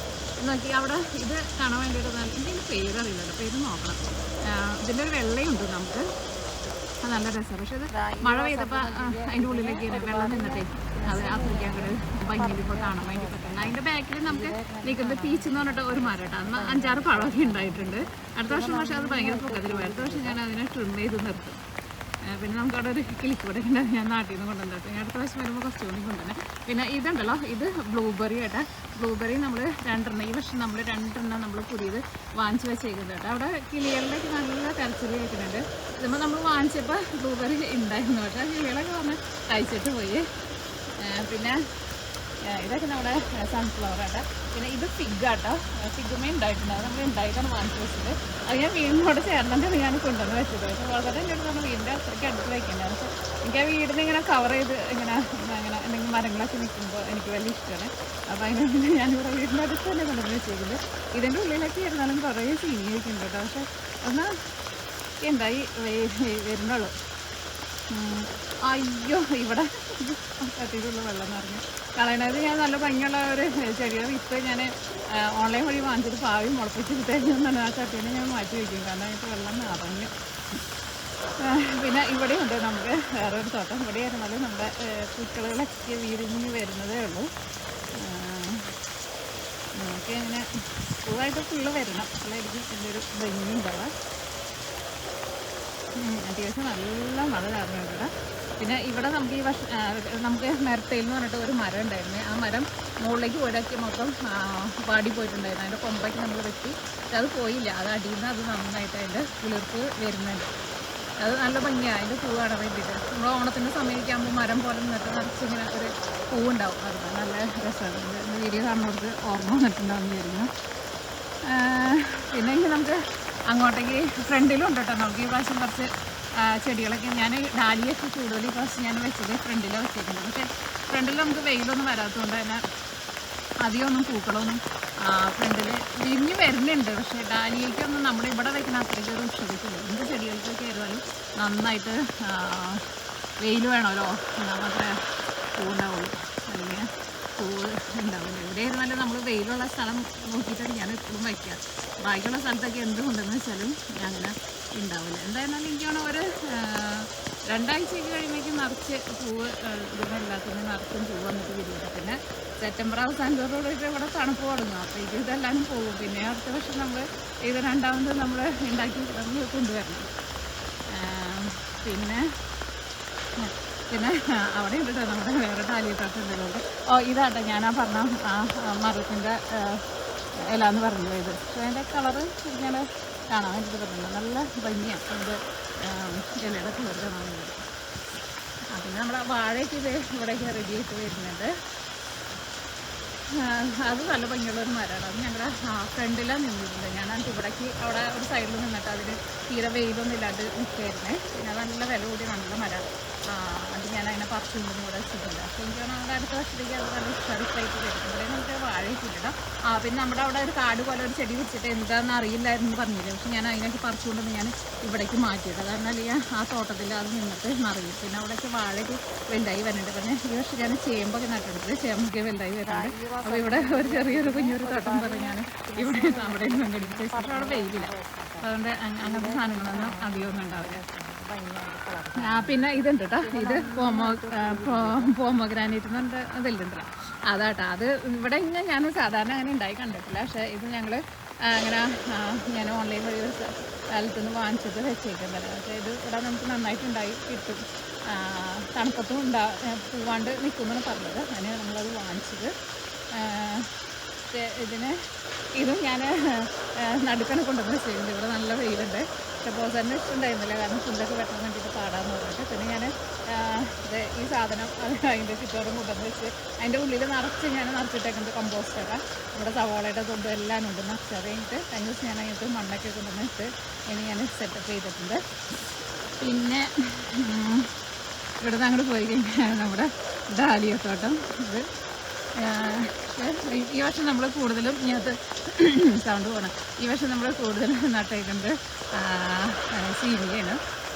നോക്കി അവിടെ ഇത് കാണാൻ വേണ്ടിയിട്ട് ഇതിൻ്റെ പേരറിയില്ലല്ലോ, പേര് നോക്കണം. ഇതിൻ്റെ ഒരു വെള്ളയുണ്ട് നമുക്ക്, അത് നല്ല രസമാണ്. പക്ഷെ അത് മഴ പെയ്തപ്പോൾ അതിൻ്റെ ഉള്ളിലേക്ക് വെള്ളം നിന്നിട്ടേ അത് ആ പൂക്കാൻ കൂടെ ഭംഗിയിൽ ഇപ്പോൾ കാണാൻ വേണ്ടി പറ്റുന്നത്. അതിൻ്റെ ബാക്കിൽ നമുക്ക് നിൽക്കുന്നത് പീച്ച് എന്ന് പറഞ്ഞിട്ട് ഒരു മരം കേട്ടോ. അന്ന് 5-6 പഴമൊക്കെ ഉണ്ടായിട്ടുണ്ട്. അടുത്ത വർഷം പക്ഷേ അത് ഭയങ്കര പൊക്കത്തിൽ പോയി. അടുത്ത വർഷം ഞാൻ അതിനെ ട്രിം ചെയ്ത് നിർത്തും. പിന്നെ നമുക്ക് അവിടെ ഒരു കിളിക്കൂടെ ഉണ്ട്, ഞാൻ നാട്ടിൽ നിന്ന് കൊണ്ടുവന്നിട്ട് അടുത്ത പ്രാവശ്യം വരുമ്പോൾ കുറച്ചുകൂടി കൊണ്ടുതന്നെ. പിന്നെ ഇതുണ്ടല്ലോ, ഇത് ബ്ലൂബെറി കേട്ടോ. ബ്ലൂബെറി നമ്മൾ 2 ഈ വർഷം നമ്മൾ 2 നമ്മൾ പുതിയത് വാങ്ങിച്ച് വെച്ചേക്കുന്നത് കേട്ടോ. അവിടെ കിളികളിലേക്ക് നല്ല കരച്ചിൽ കേൾക്കുന്നുണ്ട്. ഇതുമ്പോൾ നമ്മൾ വാങ്ങിച്ചപ്പോൾ ബ്ലൂബെറി ഉണ്ടായിരുന്നു. പക്ഷേ ആ കിളികളൊക്കെ വന്ന് കഴിച്ചിട്ട് പോയി. പിന്നെ ഇതൊക്കെ നമ്മുടെ സൺഫ്ലവർ ആട്ടോ. പിന്നെ ഇത് ഫിഗാട്ടോ. ഫിഗുമേ ഉണ്ടായിട്ടുണ്ട്. അത് നമ്മൾ ഉണ്ടായിട്ടാണ് വാങ്ങിച്ച് വെച്ചത്. അത് ഞാൻ വീടിനോട് ചേർന്നിട്ടാണ് ഞാൻ കൊണ്ടുവന്ന് വെച്ചത്. പക്ഷേ വളരെ എൻ്റെ അടുത്ത് വീടിൻ്റെ അത്രയ്ക്ക് അടുത്ത് വയ്ക്കുന്നത്. പക്ഷേ എനിക്ക് ആ വീടിനെ ഇങ്ങനെ കവർ ചെയ്ത് അങ്ങനെ എന്തെങ്കിലും മരങ്ങളൊക്കെ നിൽക്കുമ്പോൾ എനിക്ക് വലിയ ഇഷ്ടമാണ്. അപ്പോൾ അതിനുവേണ്ടി ഞാനിവിടെ വീടിൻ്റെ അടുത്ത് തന്നെ കൊണ്ടുവന്ന് വെച്ചേക്കുന്നത്. ഇതിൻ്റെ ഉള്ളിലൊക്കെ ഇരുന്നാലും കുറേ സീനി വയ്ക്കുന്നുണ്ട് കേട്ടോ. പക്ഷേ ഒന്ന് എന്തായി വരുന്നുള്ളൂ. അയ്യോ, ഇവിടെ കത്തിയിട്ടുള്ള വെള്ളം നിറഞ്ഞു കളയണത്. ഞാൻ നല്ല ഭംഗിയുള്ള ഒരു ചെടിയുടെ വിത്ത് ഞാൻ ഓൺലൈൻ വഴി വാങ്ങിച്ചിട്ട് പാവി മുളപ്പിച്ചിട്ടായിരുന്നു. ആ ചട്ടീനെ ഞാൻ മാറ്റി വയ്ക്കും, കാരണം അതിൻ്റെ വെള്ളം നിറഞ്ഞു. പിന്നെ ഇവിടെയുണ്ട് നമുക്ക് വേറൊരു തോട്ടം. ഇവിടെ ആയിരുന്നാലും നമ്മുടെ പൂക്കളുകളൊക്കെ വിരിഞ്ഞ് വരുന്നതേ ഉള്ളൂ. നമുക്ക് ഇങ്ങനെ പൂവായിട്ട് ഫുള്ള് വരണം, അല്ലായിരിക്കും എൻ്റെ ഒരു ഭംഗി ഉണ്ടാവുക. അത്യാവശ്യം നല്ല മഴ കാരണമുണ്ട്. പിന്നെ ഇവിടെ നമുക്ക് ഈ വർഷം നമുക്ക് മെർട്ടയിൽ എന്ന് പറഞ്ഞിട്ട് ഒരു മരം ഉണ്ടായിരുന്നു. ആ മരം മുകളിലേക്ക് പോയിടൊക്കെ മൊത്തം വാടി പോയിട്ടുണ്ടായിരുന്നു. അതിൻ്റെ കൊമ്പൊക്കെ നമ്മൾ വെട്ടി, അത് പോയില്ല. അത് അടിയിൽ നിന്ന് അത് നന്നായിട്ട് അതിൻ്റെ കുളിർപ്പ് വരുന്നുണ്ട്. അത് നല്ല ഭംഗിയാണ് അതിൻ്റെ പൂ കാണാൻ വേണ്ടിയിട്ട്. നമ്മൾ ഓണത്തിൻ്റെ സമയമൊക്കെ ആകുമ്പോൾ മരം പോലെ നിന്നിട്ട് നിറച്ചിങ്ങനെ ഒരു പൂവുണ്ടാവും. അത് നല്ല രസമാണ്. വീഡിയോ കാണുന്നവർക്ക് ഓർമ്മ വന്നിട്ടുണ്ടാവും വരുന്നു. പിന്നെ നമുക്ക് അങ്ങോട്ടേക്ക് ഫ്രണ്ടിലും ഉണ്ട് കേട്ടോ. നമുക്ക് ഈ പ്രാവശ്യം കുറച്ച് ചെടികളൊക്കെ ഞാൻ ഡാലിയൊക്കെ കൂടുതൽ ഈ പ്രാവശ്യം ഞാൻ വെച്ചത് ഫ്രണ്ടിലാണ് വെച്ചേക്കുന്നത്. പക്ഷേ ഫ്രണ്ടിൽ നമുക്ക് വെയിലൊന്നും വരാത്തതുകൊണ്ട് തന്നെ അധികമൊന്നും പൂക്കളൊന്നും ഫ്രണ്ടിൽ വിരിഞ്ഞ് വരുന്നുണ്ട്. പക്ഷേ ഡാലിയേക്കൊന്നും നമ്മുടെ ഇവിടെ വയ്ക്കുന്ന അത്രയ്ക്ക് ഒരു ഉഷറിക്കില്ല. എന്ത് ചെടികൾക്കൊക്കെ ആയിരുന്നാലും നന്നായിട്ട് വെയിൽ വേണമല്ലോ, എന്നാൽ മാത്രമേ പൂവുണ്ടാവുള്ളൂ, അല്ലെങ്കിൽ പൂവ് ഉണ്ടാവില്ല. ഇവിടെ ആയിരുന്നാലും നമ്മൾ വെയിലുള്ള സ്ഥലം നോക്കിയിട്ടാണ് ഞാൻ എപ്പോഴും വയ്ക്കുക. ബാക്കിയുള്ള സ്ഥലത്തൊക്കെ എന്തുകൊണ്ടെന്ന് വെച്ചാലും അങ്ങനെ ഉണ്ടാവില്ല. എന്തായിരുന്നാലും എനിക്കാണ് ഒരു 2 ആഴ്ചയൊക്കെ കഴിയുമ്പോഴേക്കും നിറച്ച് പൂവ് ഇതിനെല്ലാത്തിനും നിറച്ചും പൂവ് വന്നിട്ട് വിരിയില്ല. പിന്നെ സെപ്റ്റംബർ അവസാനത്തോടുകൂടിയിട്ട് ഇവിടെ തണുപ്പ് തുടങ്ങും. അപ്പോഴേക്കും ഇതെല്ലാവരും പോകും. പിന്നെ അടുത്ത വർഷം നമ്മൾ ഇത് രണ്ടാമത് നമ്മൾ ഉണ്ടാക്കി നമ്മൾ കൊണ്ടുവരണം. പിന്നെ അവിടെ ഉണ്ട് നമ്മുടെ വേറെ ഡാലിയത്തോട്ടുണ്ടല്ലോ. ഇതാട്ടെ ഞാനാ പറഞ്ഞ മരത്തിൻ്റെ ഇല എന്ന് പറഞ്ഞത്. ഇത് പക്ഷേ അതിൻ്റെ കളറ് ഇങ്ങനെ കാണാൻ വേണ്ടിയിട്ട് പറ്റുന്നുണ്ട്. നല്ല ഭംഗിയാണ് അതിൻ്റെ ഇലയുടെ കളർ കാണാൻ വേണ്ടി. പിന്നെ നമ്മുടെ വാഴയ്ക്ക് ഇത് ഇവിടേക്ക് റെഡി ആയിട്ട് വരുന്നുണ്ട്. അത് നല്ല ഭംഗിയുള്ളൊരു മരമാണ്. അത് ഞങ്ങളുടെ ഫ്രണ്ടിലാണ് നിന്നിട്ടുണ്ട്. ഞാനത് ഇവിടേക്ക് അവിടെ ഒരു സൈഡിൽ നിന്നിട്ട് അതിന് തീരെ വെയിലൊന്നും ഇല്ലാണ്ട് നിൽക്കുകയായിരുന്നേ. പിന്നെ അത് നല്ല വില കൂടി നല്ല മരമാണ്. അത് ഞാൻ അതിനെ പറിച്ചുകൊണ്ടൊന്നും കൂടെ വെച്ചിട്ടില്ല. അപ്പോൾ എനിക്ക് നമ്മുടെ അടുത്ത വർഷത്തേക്ക് അത് നല്ല ഉഷാറിപ്പായിട്ട് വരും. ഇവിടെ നമുക്ക് വാഴയിട്ടില്ല. പിന്നെ നമ്മുടെ അവിടെ ഒരു കാട് പോലെ ഒരു ചെടി വെച്ചിട്ട് എന്താണെന്ന് അറിയില്ലായിരുന്നു പറഞ്ഞില്ല. പക്ഷെ ഞാൻ അതിനൊക്കെ പറിച്ചുകൊണ്ടൊന്ന് ഞാൻ ഇവിടേക്ക് മാറ്റിയിട്ട് കാരണം ഞാൻ ആ തോട്ടത്തിൽ അത് നിന്നിട്ട് നിറയും. പിന്നെ അവിടേക്ക് വാഴയ്ക്ക് വലുതായി വരുന്നുണ്ട്. പിന്നെ ഈ വർഷം ഞാൻ ചേമ്പൊക്കെ നട്ടിട്ടുണ്ട്. ചേമ്പൊക്കെ വലുതായി വരുന്നുണ്ട്. അപ്പോൾ ഇവിടെ ഒരു ചെറിയൊരു കുഞ്ഞൊരു തോട്ടം പറഞ്ഞ് ഞാൻ ഇവിടെ അവിടെ പങ്കെടുപ്പിച്ചു. പക്ഷേ അവിടെ വെയിലില്ല. അതുകൊണ്ട് അങ്ങനത്തെ സാധനങ്ങളൊന്നും അധികമൊന്നും ഉണ്ടാവില്ല. പിന്നെ ഇതുണ്ട് കേട്ടോ. ഇത് പോമോഗ്രാനൈറ്റ് എന്ന് പറഞ്ഞിട്ട് അതിലുണ്ടല്ലോ, അതാട്ടോ. അത് ഇവിടെ ഇങ്ങനെ ഞാൻ സാധാരണ അങ്ങനെ ഉണ്ടായി കണ്ടിട്ടില്ല. പക്ഷേ ഇത് ഞങ്ങൾ അങ്ങനെ ഞാൻ ഓൺലൈൻ വഴി ഒരു സ്ഥലത്തു നിന്ന് വാങ്ങിച്ചിട്ട് വെച്ചേക്കുന്നത്. പക്ഷേ ഇത് ഇവിടെ നമുക്ക് നന്നായിട്ടുണ്ടായി കിട്ടും. തണുപ്പത്തും പൂവാണ്ട് നിൽക്കുമെന്നാണ് പറഞ്ഞത്. അങ്ങനെ നമ്മളത് വാങ്ങിച്ചത്. ഇതും ഞാൻ നടുക്കനെ കൊണ്ടുവന്ന് വെച്ചിട്ടുണ്ട്. ഇവിടെ നല്ല വെയിലുണ്ട്. ഇഷ്ടപ്രോസന്നെ ഇഷ്ടമുണ്ടായിരുന്നില്ല, കാരണം ഫുഡൊക്കെ വെട്ടാൻ വേണ്ടിയിട്ട് പാടാന്ന് പറഞ്ഞിട്ട്. പിന്നെ ഞാൻ ഈ സാധനം അതിൻ്റെ ചുറ്റോറും കൊണ്ടുവന്ന് വെച്ച് അതിൻ്റെ ഉള്ളിൽ ഞാൻ നിറച്ചിട്ടേക്കുന്നത് കമ്പോസ്റ്റൊക്കെ നമ്മുടെ സവാളയുടെ തൊണ്ടും എല്ലാം ഉണ്ട് നിറച്ച്. അത് കഴിഞ്ഞിട്ട് കഴിഞ്ഞ ദിവസം ഞാൻ അതിനകത്ത് മണ്ണൊക്കെ കൊണ്ടുവന്നിട്ട് ഇനി ഞാൻ സെറ്റപ്പ് ചെയ്തിട്ടുണ്ട്. പിന്നെ ഇവിടെ നിന്ന് അങ്ങോട്ട് പോയി കഴിഞ്ഞാൽ നമ്മുടെ ഡാലിയത്തോട്ടം. ഇത് ഈ വർഷം നമ്മൾ കൂടുതലും ഇതിനകത്ത് സൗണ്ട് പോകണം. ഈ വർഷം നമ്മൾ കൂടുതലും നട്ടേക്കുന്നത് സീനിയാണ്.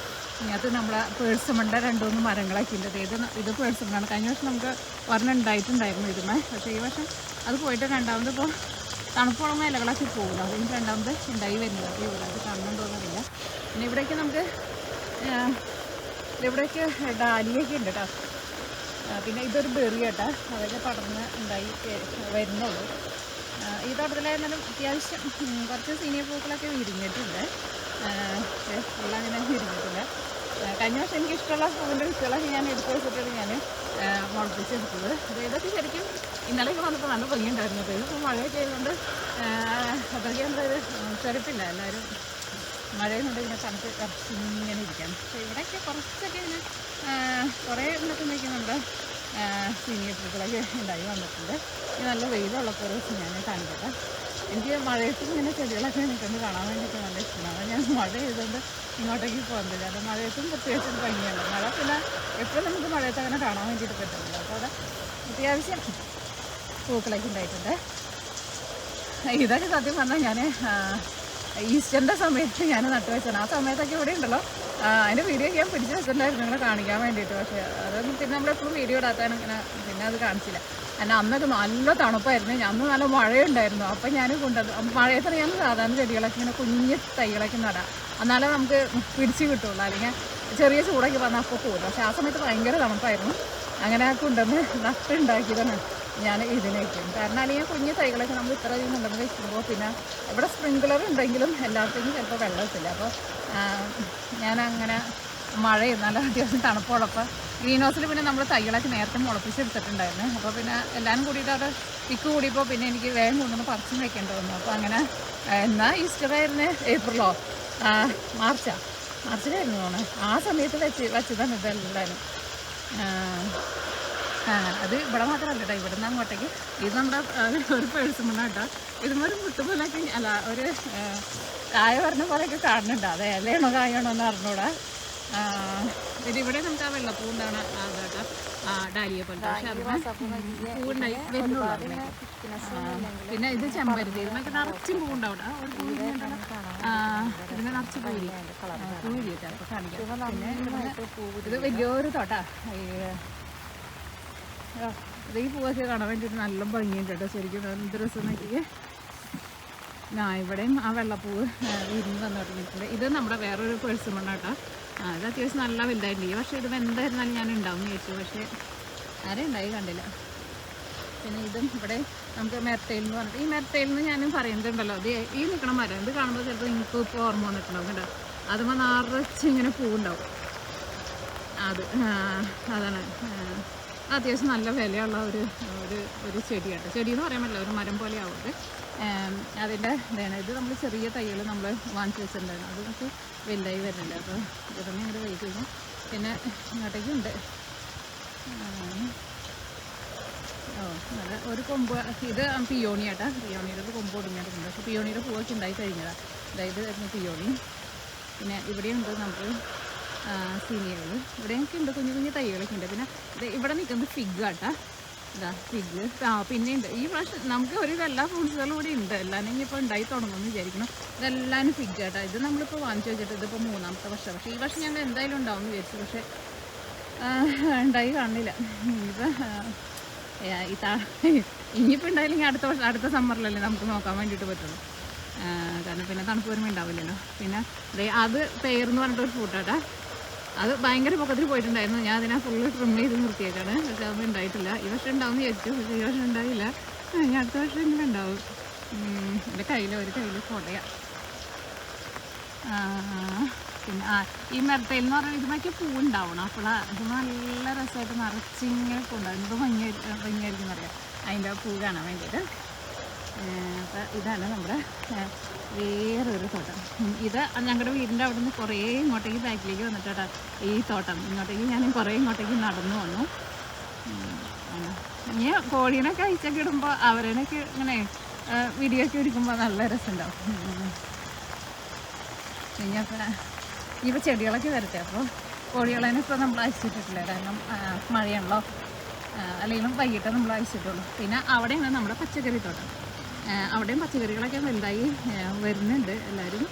ഇതിനകത്ത് നമ്മളെ പേഴ്സമണ്ട 2-3 മരങ്ങളൊക്കെ ഉണ്ട്. ഇത് പേഴ്സമണ്ടാണ്. കഴിഞ്ഞ വർഷം നമുക്ക് ഒരെണ്ണം ഉണ്ടായിട്ടുണ്ടായിരുന്നു ഇതുമേ. പക്ഷേ ഈ വർഷം അത് പോയിട്ട് രണ്ടാമത് ഇപ്പോൾ തണുപ്പുള്ള ഇലകളൊക്കെ പോകുന്നു. അതിന് രണ്ടാമത് ഉണ്ടായി വരുന്നത്. അപ്പോൾ ഇവിടെ അത് കാണുന്നുണ്ടോയെന്നറിയില്ല. പിന്നെ ഇവിടേക്ക് നമുക്ക് ഇവിടേക്ക് ഡാലിയൊക്കെ ഉണ്ട് കേട്ടോ. പിന്നെ ഇതൊരു ബെറി കേട്ടോ, അതൊക്കെ പടർന്ന് ഉണ്ടായി വരുന്നുള്ളൂ. ഈ തോട്ടത്തിലായിരുന്നാലും അത്യാവശ്യം കുറച്ച് സീനിയർ പൂക്കളൊക്കെ വിരിഞ്ഞിട്ടുണ്ട്. എല്ലാം അങ്ങനെ വിരിഞ്ഞിട്ടില്ല. കഴിഞ്ഞ വർഷം എനിക്കിഷ്ടമുള്ള പൂവിൻ്റെ വിത്തുകളൊക്കെ ഞാൻ എടുത്ത് വെച്ചിട്ടാണ് ഞാൻ മുളപ്പിച്ചെടുത്തത്. ഇതൊക്കെ ശരിക്കും ഇന്നലെയൊക്കെ വന്നപ്പോൾ നല്ല ഭംഗിയുണ്ടായിരുന്നു. ഇതിപ്പോൾ മഴയൊക്കെ ആയതുകൊണ്ട് അതൊക്കെ എന്തായത് ചെറുപ്പില്ല. എല്ലാവരും മഴയുന്നുണ്ട്, ഇങ്ങനെ തണുത്ത് ഇങ്ങനെ ഇരിക്കാം. പക്ഷേ ഇവിടെയൊക്കെ കുറച്ചൊക്കെ ഇങ്ങനെ കുറേ ഇന്നൊക്കെ നമ്മുടെ സീനിയർ പൂക്കളൊക്കെ ഉണ്ടായി വന്നിട്ടുണ്ട്. നല്ല വെയിലുള്ളപ്പോൾ ഒരു ദിവസം ഞാൻ കാണിക്കട്ടെ. എനിക്ക് മഴയത്ത് ഇങ്ങനെ ചെടികളൊക്കെ നിൽക്കുന്നത് കാണാൻ വേണ്ടിയിട്ട് നല്ല ഇഷ്ടമാണ്. ഞാൻ മഴ ചെയ്തുകൊണ്ട് ഇങ്ങോട്ടേക്ക് പോകുന്നത്. അത് മഴയത്തും പ്രത്യേകിച്ച് ഭംഗിയാണ്. മഴ പിന്നെ എപ്പോഴും നമുക്ക് മഴയത്ത് അങ്ങനെ കാണാൻ വേണ്ടിയിട്ട് പറ്റുന്നില്ല. അപ്പോൾ അവിടെ അത്യാവശ്യം പൂക്കളൊക്കെ ഉണ്ടായിട്ടുണ്ട്. ഇതൊക്കെ സത്യം പറഞ്ഞാൽ ഞാൻ ഈസ്റ്ററിൻ്റെ സമയത്ത് ഞാൻ നട്ടുവെച്ചാണ്. ആ സമയത്തൊക്കെ ഇവിടെ ഉണ്ടല്ലോ, അതിൻ്റെ വീഡിയോ ഞാൻ പിടിച്ച് വെച്ചിട്ടുണ്ടായിരുന്നു നിങ്ങളെ കാണിക്കാൻ വേണ്ടിയിട്ട്. പക്ഷേ അതൊന്നും പിന്നെ നമ്മളെപ്പോഴും വീഡിയോ ഇടാത്താനും ഇങ്ങനെ പിന്നെ അത് കാണിച്ചില്ല. എന്നാൽ അന്നൊക്കെ നല്ല തണുപ്പായിരുന്നു, അന്ന് നല്ല മഴയുണ്ടായിരുന്നു. അപ്പം ഞാൻ കൊണ്ടുവന്നു മഴയത്താണ് ഞാൻ സാധാരണ ചെടികളൊക്കെ ഇങ്ങനെ കുഞ്ഞ് തൈകളൊക്കെ നടാം, എന്നാലേ നമുക്ക് പിടിച്ച് കിട്ടുള്ളൂ. അല്ലെങ്കിൽ ചെറിയ ചൂടൊക്കെ വന്നാൽ അപ്പോൾ പോലും. പക്ഷേ ആ സമയത്ത് ഭയങ്കര തണുപ്പായിരുന്നു. അങ്ങനെ കൊണ്ടുവന്ന് നട്ടുണ്ടാക്കിയതാണ് ഞാൻ ഇതിനേക്കും. കാരണം അല്ലെങ്കിൽ കുഞ്ഞ് തൈകളൊക്കെ നമ്മൾ ഇത്രയധികം കൊണ്ടുവന്ന് വെക്കുമ്പോൾ പിന്നെ ഇവിടെ സ്പ്രിങ്ക്ലർ ഉണ്ടെങ്കിലും എല്ലാത്തിനും ചിലപ്പോൾ വെള്ളം എത്തില്ല. അപ്പോൾ ഞാനങ്ങനെ മഴയും നല്ല അത്യാവശ്യം തണുപ്പുള്ളപ്പോൾ ഗ്രീൻ ഹൗസിൽ പിന്നെ നമ്മൾ തൈകളൊക്കെ നേരത്തെ മുളപ്പിച്ചെടുത്തിട്ടുണ്ടായിരുന്നു. അപ്പോൾ പിന്നെ എല്ലാവരും കൂടിയിട്ട് അവിടെ പിക്ക് കൂടിയപ്പോൾ പിന്നെ എനിക്ക് വേഗം കൊണ്ടുവന്ന് പറിച്ചും വെക്കേണ്ടി വന്നു. അപ്പോൾ അങ്ങനെ എന്നാൽ ഈസ്റ്ററായിരുന്നു ഏപ്രിലോ മാർച്ചിലായിരുന്നു തോന്നുന്നത്. ആ സമയത്ത് വെച്ചതാണ് ഇതെല്ലാവരും. അത് ഇവിടെ മാത്രമല്ല കേട്ടോ, ഇവിടെ നിന്ന് അങ്ങോട്ടേക്ക് ഇത് നമ്മുടെ ഒരു പേഴ്സ് മണ്ണ കേട്ടോ. ഇതുമൊരു മുട്ടുപോലൊക്കെ അല്ല ഒരു കായ പറഞ്ഞ പോലെയൊക്കെ കാണുന്നുണ്ട്. അത് ഇലയാണോ കായാണോ എന്ന് അറിഞ്ഞൂടാ. ഇതിവിടെ നമുക്ക് ആ വെള്ളപ്പൂ ഉണ്ടാണ് കേട്ടോ, ഡാലിയെ പോലെ. പക്ഷെ അത് പൂവുണ്ടായി വരുന്നുള്ളൂ. പിന്നെ ഇത് ചെമ്പരുത്തി, ഇതിനൊക്കെ നിറച്ചും പൂവുണ്ടാവും. ഒരു പൂ ഇതിന് നിറച്ച് പൂരി കേട്ടോ. അപ്പോൾ കാണിക്കാം. പിന്നെ ഇത് വലിയൊരു തോട്ടാ. ഈ പൂവൊക്കെ കാണാൻ വേണ്ടിയിട്ട് നല്ല ഭംഗിയുണ്ട് കേട്ടോ. ശരിക്കും എന്ത് രസം നോക്കിയേ. ഇവിടെയും ആ വെള്ളപ്പൂവ് വിരിഞ്ഞ് വന്നു തുടങ്ങിയിട്ടുണ്ട്. ഇത് നമ്മുടെ വേറൊരു പേഴ്സ് മണ്ണ കേട്ടോ. ഇത് അത്യാവശ്യം നല്ല വലുതായിട്ടുണ്ട്. ഈ പക്ഷേ ഇത് എന്തായിരുന്നാലും ഞാൻ ഉണ്ടാവും ചോദിച്ചു, പക്ഷേ ആരും ഉണ്ടായി കണ്ടില്ല. പിന്നെ ഇതും ഇവിടെ നമുക്ക് മെർട്ടയിൽ എന്ന് പറഞ്ഞിട്ട്, ഈ മെർട്ടയിൽ നിന്ന് ഞാനും പറയുന്നുണ്ടല്ലോ, ഇത് ഈ നിൽക്കണ മരം ഇത് കാണുമ്പോൾ ചിലപ്പോൾ നിങ്ങൾക്ക് ഇപ്പോൾ ഓർമ്മ വന്നിട്ടുണ്ടാവും കേട്ടോ. അതുമ്പോൾ നിറച്ച് ഇങ്ങനെ പൂവുണ്ടാവും. അതാണ് അത്യാവശ്യം നല്ല വിലയുള്ള ഒരു ചെടിയാണ്. ചെടി എന്ന് പറയാൻ പറ്റില്ല, ഒരു മരം പോലെ ആവുന്നത്. അതിൻ്റെ ഇതാണ്. ഇത് നമ്മൾ ചെറിയ തൈകൾ നമ്മൾ വാങ്ങിച്ച് വെച്ചിട്ടുണ്ടായിരുന്നു. അത് നമുക്ക് വലുതായി വരുന്നുണ്ട്. അപ്പോൾ ഇതൊന്നും ഇങ്ങനെ വെയിറ്റ് ചെയ്യും. പിന്നെ ഇങ്ങോട്ടേക്കുണ്ട് നല്ല ഒരു കൊമ്പ്. ഇത് പിയോണിയാട്ടാ. പിയോണിയുടെ കൊമ്പ് ഒടിഞ്ഞിട്ടുണ്ട്. പക്ഷേ പിയോണിയുടെ പൂവൊക്കെ ഉണ്ടായി കഴിഞ്ഞതാണ്. അതായത് പിയോണി. പിന്നെ ഇവിടെയുണ്ട് നമുക്ക് സീനിയറുകൾ. ഇവിടെയൊക്കെ ഉണ്ട് കുഞ്ഞു കുഞ്ഞു തൈകളൊക്കെ ഉണ്ട്. പിന്നെ ഇവിടെ നിൽക്കുന്നത് ഫിഗ് ആട്ടാ. ഫിഗ്. പിന്നെ ഉണ്ട് ഈ പ്രാവശ്യം നമുക്ക് ഒരു എല്ലാ ഫ്രൂട്ട്സുകളും കൂടി ഉണ്ട്. എല്ലാം ഇപ്പോൾ ഉണ്ടായി തുടങ്ങുമെന്ന് വിചാരിക്കണം. ഇതെല്ലാം ഫിഗ് ആട്ടാ. ഇത് നമ്മളിപ്പോൾ വാങ്ങിച്ചു വെച്ചിട്ട് ഇതിപ്പോൾ 3ാമത്തെ വർഷം. പക്ഷേ ഈ വർഷം ഞങ്ങൾ എന്തായാലും ഉണ്ടാവും എന്ന് വിചാരിച്ചു. പക്ഷേ ഉണ്ടായി കാണില്ല. ഇനിയിപ്പോൾ ഉണ്ടായില്ലെങ്കിൽ അടുത്ത സമ്മറിലല്ലേ നമുക്ക് നോക്കാൻ വേണ്ടിയിട്ട് പറ്റുള്ളൂ. കാരണം പിന്നെ തണുപ്പ് വരുമ്പോൾ ഉണ്ടാവില്ലല്ലോ. പിന്നെ അത് പെയർന്ന് പറഞ്ഞിട്ടൊരു ഫ്രൂട്ടാട്ടാ. അത് ഭയങ്കര പൊക്കത്തിൽ പോയിട്ടുണ്ടായിരുന്നു. ഞാൻ അതിനെ ഫുള്ള് ട്രിം ചെയ്ത് നിർത്തിയേക്കാണ്. പക്ഷെ അതൊന്നും ഉണ്ടായിട്ടില്ല. ഈ വർഷം ഉണ്ടാവും എന്ന് വിചാരിച്ചു, പക്ഷേ ഈ വർഷം ഉണ്ടായില്ല. ഞാൻ അടുത്ത വർഷം ഇങ്ങനെ ഉണ്ടാവും. എൻ്റെ ഒരു കയ്യിൽ കൊടയാ. പിന്നെ ഈ മെർട്ടയിൽ എന്ന് പറഞ്ഞാൽ ഇതിനൊക്കെ പൂവുണ്ടാവണം. അപ്പോൾ ഇത് നല്ല രസമായിട്ട് നിറച്ചിങ്ങനെ പൂണ്ടാവും. എന്ത് ഭംഗിയായിരിക്കും എന്നറിയാം അതിൻ്റെ പൂ കാണാൻ വേണ്ടിയിട്ട്. അപ്പം ഇതാണ് നമ്മുടെ വേറൊരു തോട്ടം. ഇത് ഞങ്ങളുടെ വീടിൻ്റെ അവിടെ നിന്ന് കുറേ ഇങ്ങോട്ടേക്ക് ബാക്കിലേക്ക് വന്നിട്ടാ ഈ തോട്ടം. ഇങ്ങോട്ടേക്ക് ഞാൻ കുറേ ഇങ്ങോട്ടേക്ക് നടന്നു വന്നു. ഇനി കോഴീനൊക്കെ അയച്ചൊക്കെ ഇടുമ്പോൾ അവരനൊക്കെ ഇങ്ങനെ വീഡിയോ ഒക്കെ എടുക്കുമ്പോൾ നല്ല രസമുണ്ടാവും. ഇനിയിപ്പോൾ ചെടികളൊക്കെ വരട്ടെ. അപ്പോൾ കോഴികളേനെ ഇപ്പോൾ നമ്മൾ അയച്ചിട്ടിട്ടില്ല, കാരണം മഴയാണല്ലോ. അല്ലെങ്കിലും വൈകിട്ട് നമ്മൾ അയച്ചിട്ടുള്ളൂ. പിന്നെ അവിടെയാണ് നമ്മുടെ പച്ചക്കറി തോട്ടം. അവിടെയും പച്ചക്കറികളൊക്കെ വലുതായി വരുന്നുണ്ട് എല്ലാവരും.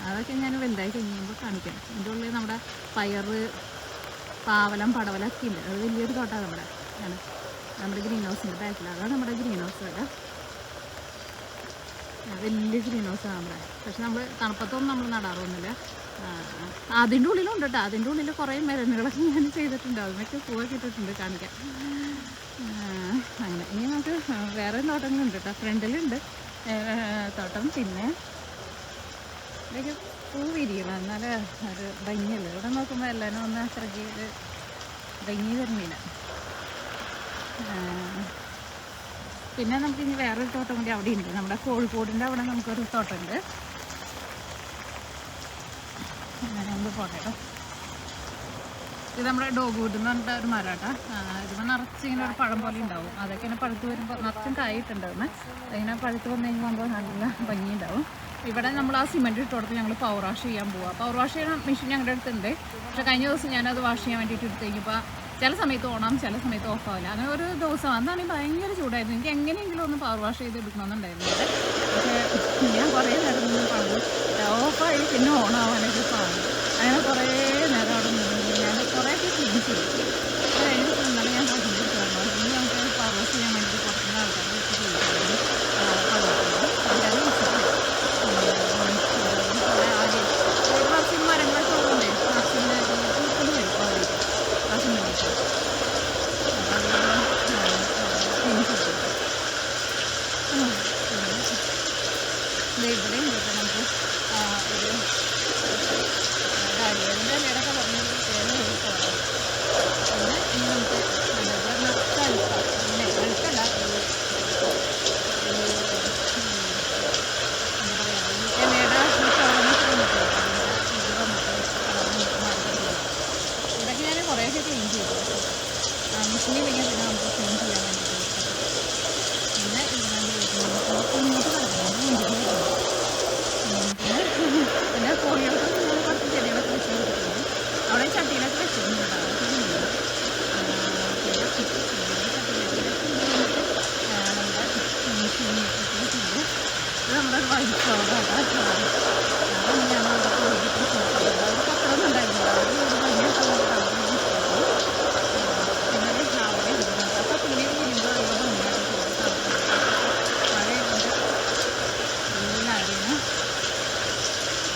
അതൊക്കെ ഞാൻ വലുതായി കഴിയുമ്പോൾ കാണിക്കാം. അതിൻ്റെ ഉള്ളിൽ നമ്മുടെ പയറ്, പാവലം, പടവലൊക്കെ ഉണ്ട്. അത് വലിയൊരു തോട്ടമാണ് നമ്മുടെ ഗ്രീൻ ഹൗസിൻ്റെ ബാക്കിലാണ്. അതാണ് നമ്മുടെ ഗ്രീൻ ഹൗസ്. അവിടെ വലിയ ഗ്രീൻ ഹൗസാണ് നമ്മുടെ. പക്ഷെ നമ്മൾ തണുപ്പത്തൊന്നും നമ്മൾ നടാറൊന്നുമില്ല. അതിൻ്റെ ഉള്ളിലുണ്ട് കേട്ടോ. അതിൻ്റെ ഉള്ളിൽ കുറേ മരുന്നുകളൊക്കെ ഞാൻ ചെയ്തിട്ടുണ്ട്. അതിനൊക്കെ പൂവൊക്കെ ഇട്ടിട്ടുണ്ട്, കാണിക്കാം. അങ്ങനെ ഇനി നമുക്ക് വേറെ തോട്ടങ്ങളുണ്ട് കേട്ടോ. ഫ്രണ്ടിലുണ്ട് തോട്ടം. പിന്നെ ഇതൊക്കെ പൂ വിരിയണം, എന്നാലേ ഒരു ഭംഗിയല്ല. ഇവിടെ നോക്കുമ്പോൾ എല്ലാവരും ഒന്ന് അത്രയ്ക്ക് ഒരു ഭംഗി തരുന്നില്ല. പിന്നെ നമുക്കിനി വേറൊരു തോട്ടം കൂടി അവിടെ ഉണ്ട്. നമ്മുടെ കോഴിക്കോടിൻ്റെ അവിടെ നമുക്കൊരു തോട്ടമുണ്ട്. ഒന്ന് പോട്ടെ കേട്ടോ. ഇത് നമ്മുടെ ഡോഗ്വുഡ് എന്ന് പറഞ്ഞിട്ട് ഒരു മരാട്ടാ. ഇതിപ്പോൾ നിറച്ചിങ്ങനെ ഒരു പഴം പോലെ ഉണ്ടാവും. അതൊക്കെ ഇങ്ങനെ പഴുത്ത് വരുമ്പോൾ നിറച്ചും കായിട്ടുണ്ടാവുന്ന. അതിങ്ങനെ പഴുത്ത് വന്നു കഴിയുമ്പോൾ നല്ല ഭംഗിയുണ്ടാവും. ഇവിടെ നമ്മൾ ആ സിമെൻറ്റ് ഇട്ട് കൊടുത്ത് ഞങ്ങൾ പവർ വാഷ് ചെയ്യാൻ പോവുക. പവർ വാഷ് ചെയ്യുന്ന മെഷീൻ ഞങ്ങളുടെ അടുത്തുണ്ട്. പക്ഷേ കഴിഞ്ഞ ദിവസം ഞാനത് വാഷ് ചെയ്യാൻ വേണ്ടിയിട്ട് എടുത്ത് കഴിഞ്ഞപ്പോൾ ചില സമയത്ത് ഓണാം, ചില സമയത്ത് ഓഫാവില്ല. അങ്ങനെ ഒരു ദിവസം അന്നാണെങ്കിൽ ഭയങ്കര ചൂടായിരുന്നു. എനിക്ക് എങ്ങനെയെങ്കിലും ഒന്ന് പവർ വാഷ് ചെയ്ത് എടുക്കണമെന്നുണ്ടായിരുന്നു. പക്ഷേ ഞാൻ കുറേ നേരം നിന്ന് പറഞ്ഞു ഓഫായി പിന്നെ ഓണാവാനൊക്കെ പാടും. അങ്ങനെ കുറേ നേരം അവിടെ നിന്ന് ഞാൻ കുറേയൊക്കെ ക്ലീൻ ചെയ്തു. കഴിഞ്ഞ ഇന്നലെ ഞാൻ പറഞ്ഞിട്ട് തരണം. ഇനി നമുക്ക് പവർ വാഷ് ചെയ്യാൻ വേണ്ടിയിട്ട് പുറത്തുനിന്ന് ആൾക്കാരെ വെച്ച് ചോദിക്കാറുണ്ട്. എല്ലാവരും വെച്ചിട്ട് പ്രാവശ്യം മരങ്ങളൊക്കെ ഉള്ളതുകൊണ്ടേ പ്രാവശ്യം പൂക്കൾ വരും അവിടെ പ്രാവശ്യം വേണ്ടിയിട്ട്. ഇവിടെ ഉണ്ട് നമുക്ക് ഒരു ഡാലിയറിൻ്റെ ഇലയുടെ പറഞ്ഞൊരു പേര് പോകാം. പിന്നെ ഇനി നമുക്ക് നടുക്ക അങ്ങനെ അടുക്കല്ല, എന്താ പറയുക, ഇലയുടെ ഇതൊക്കെ ഞാൻ കുറേയൊക്കെ ക്ലീൻ ചെയ്തു. മെഷീനില്ലെങ്കിൽ പിന്നെ നമുക്ക് ക്ലീൻ ചെയ്യാൻ വേണ്ടിയിട്ട്. പിന്നെ ഇങ്ങോട്ട് പിന്നെ കോഴികൾക്ക് ഞാൻ കുറച്ച് ചെടികളൊക്കെ വെച്ച് കൊടുത്തിട്ടുണ്ട്. അവിടെ ചട്ടിയിലൊക്കെ വെച്ചിട്ടുണ്ടാവും. ഇത് നമ്മുടെ വൈറ്റ് ഫ്ലവറാണ്. അതാണ് ഞങ്ങളവിടെ കോഴിക്ക് കൊടുക്കുന്നത്. അത് പത്രമൊന്നും ഉണ്ടായിരുന്നില്ല. അവർ ഭയങ്കര പിന്നെ അവിടെ ഇടുന്നുണ്ട്. അപ്പോൾ തുണി വീഴുമ്പോൾ ഉള്ളത് ഉണ്ടാക്കി മഴയുണ്ട് എല്ലാവരും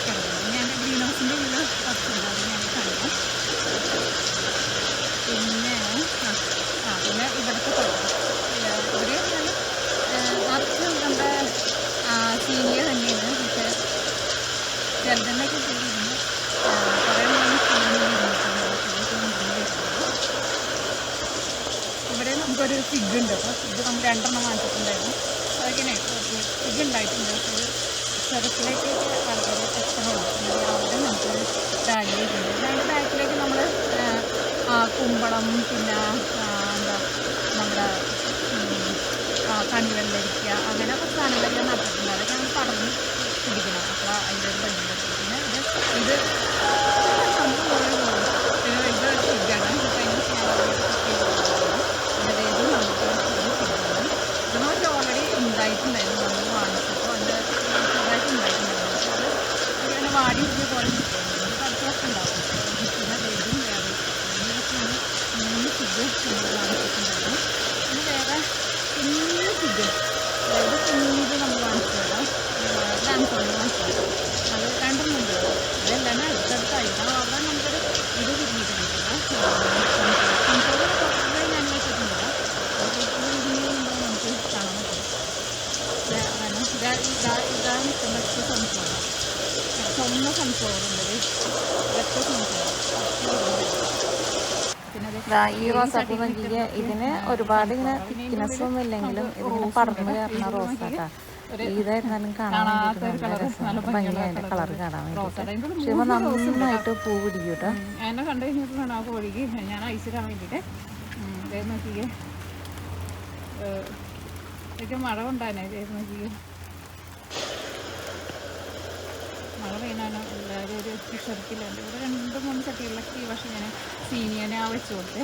കിടക്കുന്നത്. ഞാൻ ഗ്രീൻ ഹൗസിൻ്റെ ഉള്ളിൽ കുറച്ചുണ്ട്, അത് ഞാൻ കാണിക്കാം. പിന്നെ പിന്നെ ഇവിടുത്തെ തോട്ടം ഇവിടെ നിറച്ച് നമ്മുടെ സീനിയ തന്നെയാണ്. പക്ഷേ ചിലതിനൊക്കെ ചെയ്യുന്നു കുറേ ഇവിടെ നമുക്കൊരു ഫിഗ് ഉണ്ട്. അപ്പോൾ ഇത് നമ്മൾ 2 വാങ്ങിച്ചിട്ടുണ്ടായിരുന്നു. അതൊക്കെ ഫിഗ് ഉണ്ടായിട്ടുണ്ട്. ഒരു ചെറുക്കിലേക്കൊക്കെ വളരെ എത്തണുള്ളൂ. അവിടെ നമുക്ക് ഡാലിയിട്ടുണ്ട്. അതിൻ്റെ ബാക്കിലേക്ക് നമ്മൾ കുമ്പളം, പിന്നെ എന്താ നമ്മുടെ കണിവെള്ളരിക്ക, അങ്ങനെ കുറച്ച് സാധനങ്ങളൊക്കെ നട്ടിട്ടുണ്ട്. അതൊക്കെ നമ്മൾ പടർന്ന് പിടിക്കണം. അപ്പോൾ അതിൻ്റെ ഒരു ഭംഗി. പിന്നെ ഇത് ഇത് ഫിഗാണ്. കഴിഞ്ഞ അതായത് നമുക്ക് ഒരു ഫിഗാണ്. ഇത് നമുക്ക് ഓൾറെഡി ഉണ്ടായിട്ടുണ്ടായിരുന്നു. നമ്മൾ വാങ്ങിച്ചപ്പോൾ അതിൻ്റെ ചെറുതായിട്ട് ഉണ്ടായിട്ടുണ്ടായിരുന്നു. പക്ഷെ അത് ഇങ്ങനെ വാടി ഇരിക്കുന്ന പോലെ നിൽക്കുന്നുണ്ട്. നമുക്ക് അടുത്ത വർഷം ഉണ്ടാവും. പിന്നെ ഇതും വേറെ 3 ഫിഗ് നമ്മൾ വാങ്ങിച്ചിട്ടുണ്ടായിരുന്നു. പിന്നെ വേറെ കുഞ്ഞു ഫിഗ്, അതായത് കുഞ്ഞിത് നമ്മൾ വാങ്ങിച്ചു തരാം. ലാൻസോണിൽ വാങ്ങിച്ചു തരാം. അത് 2 ഉണ്ട്. അതെല്ലാം അടുത്തടുത്തായി. അവിടെ നമുക്കൊരു ഇത് തിരിഞ്ഞിട്ടുണ്ട്. സൺഫ്ലവർ ഞാൻ വെച്ചിട്ടുണ്ട്. അത് തിരിഞ്ഞുമ്പോൾ നമുക്ക് കാണാൻ പറ്റും. ഇതാണ് വെച്ച സൺഫ്ലവർ. ചുവന്ന സൺഫ്ലവർ ഉണ്ട്. വെച്ച സൺഫ്ലവർ പിന്നെ ഈ റോസാപ്പൂ നോക്കിയ ഇതിന് ഒരുപാട് ഇങ്ങനെ തിക്നെസ് ഒന്നും ഇല്ലെങ്കിലും ഇതിങ്ങനെ പടർന്നു കയറുന്ന റോസാട്ടാ. ഇതായിരുന്നാലും കാണാൻ വേണ്ടിയിട്ട് നല്ല രസമാണ്, ഭംഗിയായ കളർ കാണാൻ വേണ്ടിയിട്ട്. പക്ഷെ ഇപ്പൊ നന്നായിട്ട് പൂ പിടിക്കും കേട്ടോ. എന്നെ കണ്ടു കഴിഞ്ഞപ്പോഴാണ് ആ കോഴിക്ക് ഞാൻ അയച്ചിടാൻ വേണ്ടിയിട്ട് നോക്കിയേ ഇതൊക്കെ മഴ കൊണ്ടാനേ നോക്കിയേ മഴ പെയ്യാനോ എല്ലാവരും ഒരു ഷർട്ടിലുണ്ട്. ഇവിടെ 2-3 ചട്ടികളിലൊക്കെ ഈ വർഷം ഞാൻ സീനിയനെ വെച്ച് കൊടുത്ത്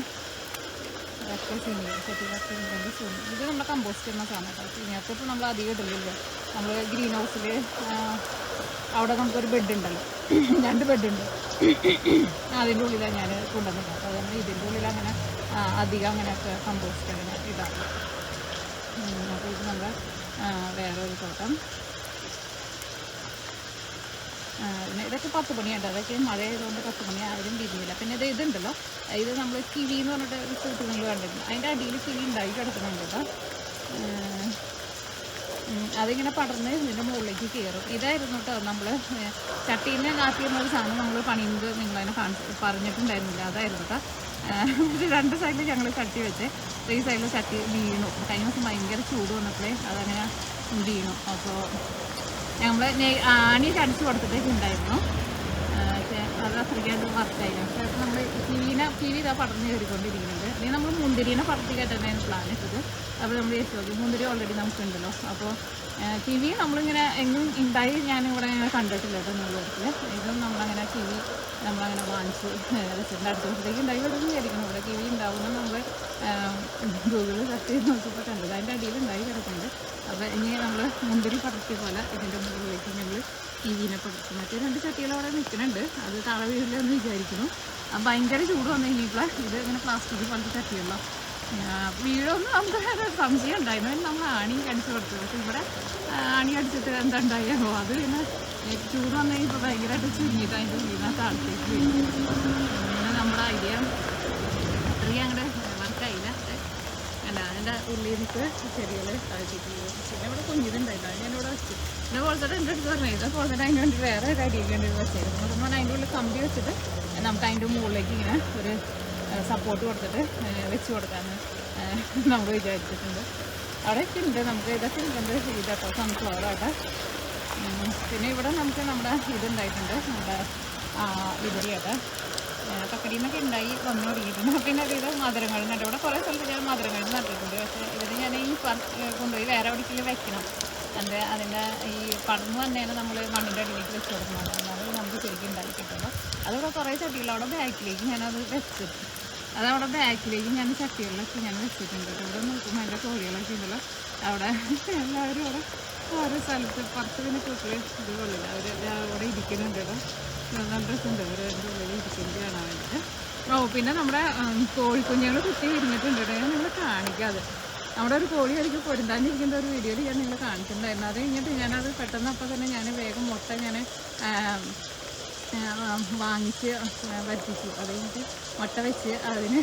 ഒക്കെ സീനിയർ ചട്ടികളൊക്കെ ഉണ്ടെങ്കിൽ സീനിയർ. ഇത് നമ്മുടെ കമ്പോസ്റ്റ് ചെയ്യുന്ന സാധനം കേട്ടോ. സീനിയർക്ക് ഇപ്പോൾ നമ്മൾ അധികം ഇടില്ലല്ലോ. നമ്മൾ ഗ്രീൻ ഹൗസിൽ അവിടെ നമുക്കൊരു ബെഡ് ഉണ്ടല്ലോ, 2 ബെഡുണ്ട്. അതിൻ്റെ ഉള്ളിലാണ് ഞാൻ കൊണ്ടുവന്നിട്ട്. അപ്പോൾ അതുകൊണ്ട് ഇതിൻ്റെ ഉള്ളിൽ അങ്ങനെ അധികം അങ്ങനെയൊക്കെ കമ്പോസ്റ്റ് അങ്ങനെ ഇടാറില്ല. അപ്പോൾ ഇത് നമ്മുടെ വേറെ ഒരു തോട്ടം. പിന്നെ ഇതൊക്കെ 10 മണിയുണ്ട്. അതൊക്കെ മഴ ആയതുകൊണ്ട് 10 മണി ആരും വിരിഞ്ഞില്ല. പിന്നെ ഇതുണ്ടല്ലോ, ഇത് നമ്മൾ കിവി എന്ന് പറഞ്ഞിട്ട് ഫ്രൂട്ട് നിങ്ങൾ കണ്ടിരുന്നു. അതിൻ്റെ അടിയിൽ കിവി ഉണ്ടായി കിടക്കുന്നുണ്ട് കേട്ടോ. അതിങ്ങനെ പടർന്ന് ഇതിൻ്റെ മുകളിലേക്ക് കയറും. ഇതായിരുന്നു കേട്ടോ നമ്മൾ ചട്ടീനെ ആക്കിയിരുന്നൊരു സാധനം നമ്മൾ പണിയുന്നത് നിങ്ങളതിനെ പറഞ്ഞിട്ടുണ്ടായിരുന്നില്ല. അതായിരുന്നു കേട്ടോ. 2 സൈഡിൽ ഞങ്ങൾ ചട്ടി വെച്ച് 3 സൈഡിൽ ചട്ടി വീണു. കഴിഞ്ഞ ദിവസം ഭയങ്കര ചൂട് വന്നപ്പോഴേ അതങ്ങനെ വീണു. അപ്പോൾ ഞങ്ങൾ ആണി കടിച്ചു കൊടുത്തിട്ടൊക്കെ ഉണ്ടായിരുന്നു. പക്ഷേ അത് അത്രയ്ക്കായിട്ട് വർക്കായില്ല. പക്ഷേ നമ്മൾ കിവി ഇതാ പടർന്ന് കയറിക്കൊണ്ടിരിക്കുന്നുണ്ട്. അല്ലെങ്കിൽ നമ്മൾ മുന്തിരീനെ പടർത്തി കയറ്റാനായിരുന്നു പ്ലാൻ ഇട്ടത്. അപ്പോൾ നമ്മൾ ചോദിച്ചു മുന്തിരി ഓൾറെഡി നമുക്കുണ്ടല്ലോ. അപ്പോൾ കിവി നമ്മളിങ്ങനെ എങ്ങും ഉണ്ടായി ഞാനിവിടെ ഇങ്ങനെ കണ്ടിട്ടില്ല കേട്ടോ നിങ്ങളുടെ. ഇതും നമ്മളങ്ങനെ കിവി നമ്മളങ്ങനെ വാങ്ങിച്ച് വെച്ചിട്ടുണ്ട്. അടുത്ത ദിവസത്തേക്ക് ഉണ്ടായി വരുമെന്ന് വിചാരിക്കണം. ഇവിടെ കിവി ഉണ്ടാവുമെന്ന് നമ്മൾ ഗൂഗിളിൽ സെർച്ച് ചെയ്ത് നോക്കിയപ്പോൾ കണ്ടത്. അതിൻ്റെ അടിയിൽ ഉണ്ടായി കിടക്കുന്നുണ്ട്. അപ്പോൾ ഇനി നമ്മൾ മുന്തിരി പടർത്തിയ പോലെ ഇതിൻ്റെ മുകളിലേക്ക് ഞങ്ങൾ കിവീനെ പടർത്തും. മറ്റേ 2 ചട്ടികൾ അവിടെ നിൽക്കുന്നുണ്ട്. അത് താഴെ വീഴില്ലെന്ന് വിചാരിക്കുന്നു. ഭയങ്കര ചൂട് വന്നു കഴിഞ്ഞപ്പോൾ ഇത് ഇങ്ങനെ പ്ലാസ്റ്റിക് പോലത്തെ ചട്ടിയുള്ള വീഴൊന്നും നമുക്ക് സംശയം ഉണ്ടായിരുന്നു. നമ്മൾ ആണി കടിച്ചു കൊടുത്തു. പക്ഷെ ഇവിടെ ആണി അടിച്ചിട്ട് എന്താ ഉണ്ടായോ അത് പിന്നെ ചൂട് വന്നു കഴിഞ്ഞപ്പോൾ ഭയങ്കരമായിട്ട് ചുരുങ്ങിയിട്ട് അതിൻ്റെ വീണ താഴത്തേക്ക് വീഴും. പിന്നെ നമ്മുടെ ഐഡിയ അത്രയും അങ്ങോട്ട് വർക്കായില്ല. അല്ല അതിൻ്റെ ഉള്ളിൽ നിന്നിട്ട് ചെടികൾ താഴ്ത്തിട്ട് പിന്നെ ഇവിടെ കുഞ്ഞിതുണ്ടായില്ല. ഞാനിവിടെ വെച്ചു. പിന്നെ പോലത്തെ എൻ്റെ അടുത്ത് പറഞ്ഞു ഇത് പോലത്തെ അതിന് വേണ്ടി വേറെ ഒരു അടിയൊക്കെ വേണ്ടി വെച്ചായിരുന്നു. അതുകൊണ്ട് അതിൻ്റെ ഉള്ളിൽ കമ്പി വെച്ചിട്ട് നമുക്ക് അതിൻ്റെ മുകളിലേക്ക് ഇങ്ങനെ ഒരു സപ്പോർട്ട് കൊടുത്തിട്ട് വെച്ച് കൊടുക്കാമെന്ന് നമ്മൾ വിചാരിച്ചിട്ടുണ്ട്. അവിടെയൊക്കെ ഉണ്ട് നമുക്ക് ഇതൊക്കെ ഉണ്ട്. ഇതാട്ടോ സൺഫ്ലവർ ആട്ടോ. പിന്നെ ഇവിടെ നമുക്ക് നമ്മുടെ ഇതുണ്ടായിട്ടുണ്ട്, നമ്മുടെ വിതറിയാട്ടോ. കക്കടിന്നൊക്കെ ഉണ്ടായി വന്നു തുടങ്ങിയിട്ടുണ്ട്. പിന്നെ ഇത് മധുരങ്ങൾ നട്ട്. ഇവിടെ കുറേ സ്ഥലത്ത് ഞാൻ മധുരങ്ങൾ നട്ടിട്ടുണ്ട്. പക്ഷേ ഇത് ഞാൻ ഈ കൊണ്ടുപോയി വേറെ എവിടേക്കെങ്കിലും വെക്കണം. അതിൻ്റെ ഈ പടർന്ന് തന്നെയാണ് നമ്മൾ മണ്ണിൻ്റെ അടിയിലേക്ക് വെച്ച് കൊടുക്കുന്നത്. എന്നാലും നമുക്ക് ശരിക്കും ഉണ്ടായി കിട്ടുമ്പോൾ അതിവിടെ കുറേ ചട്ടികൾ അവിടെ ബാക്കിലേക്ക് ഞാനത് വെച്ചിട്ട് അതവിടെ ബാക്കിലേക്ക് ഞാൻ ചട്ടികളിലൊക്കെ ഞാൻ വെച്ചിട്ടുണ്ട്. ഇവിടെ നോക്കുമ്പോൾ എൻ്റെ കോഴികളൊക്കെ ഉണ്ടല്ലോ അവിടെ എല്ലാവരും അവിടെ ഓരോ സ്ഥലത്ത് പുറത്ത് പിന്നെ കൂട്ടിൽ ഇതുപോലില്ല. അവർ അവിടെ ഇരിക്കുന്നുണ്ട്. കേട്ടോ നല്ല രസമുണ്ട്. അവർ എൻ്റെ ഉള്ളിൽ ഇരിക്കുന്നത് കാണാൻ വേണ്ടിയിട്ട്. പിന്നെ നമ്മുടെ കോഴിക്കുഞ്ഞുങ്ങൾ കുത്തി വിരിഞ്ഞിട്ടുണ്ട്. ഞാൻ നിങ്ങൾ കാണിക്കാതെ നമ്മുടെ ഒരു കോഴി ഒരിക്കൽ പൊരുന്താണ്ടിരിക്കുന്ന ഒരു വീഡിയോയിൽ ഞാൻ നിങ്ങളെ കാണിച്ചിട്ടുണ്ടായിരുന്നു. അത് കഴിഞ്ഞിട്ട് ഞാനത് പെട്ടെന്ന് അപ്പം തന്നെ ഞാൻ വേഗം മുട്ട ഞാൻ വാങ്ങിച്ച് വറ്റിച്ചു. അത് കഴിഞ്ഞിട്ട് മുട്ട വെച്ച് അതിന്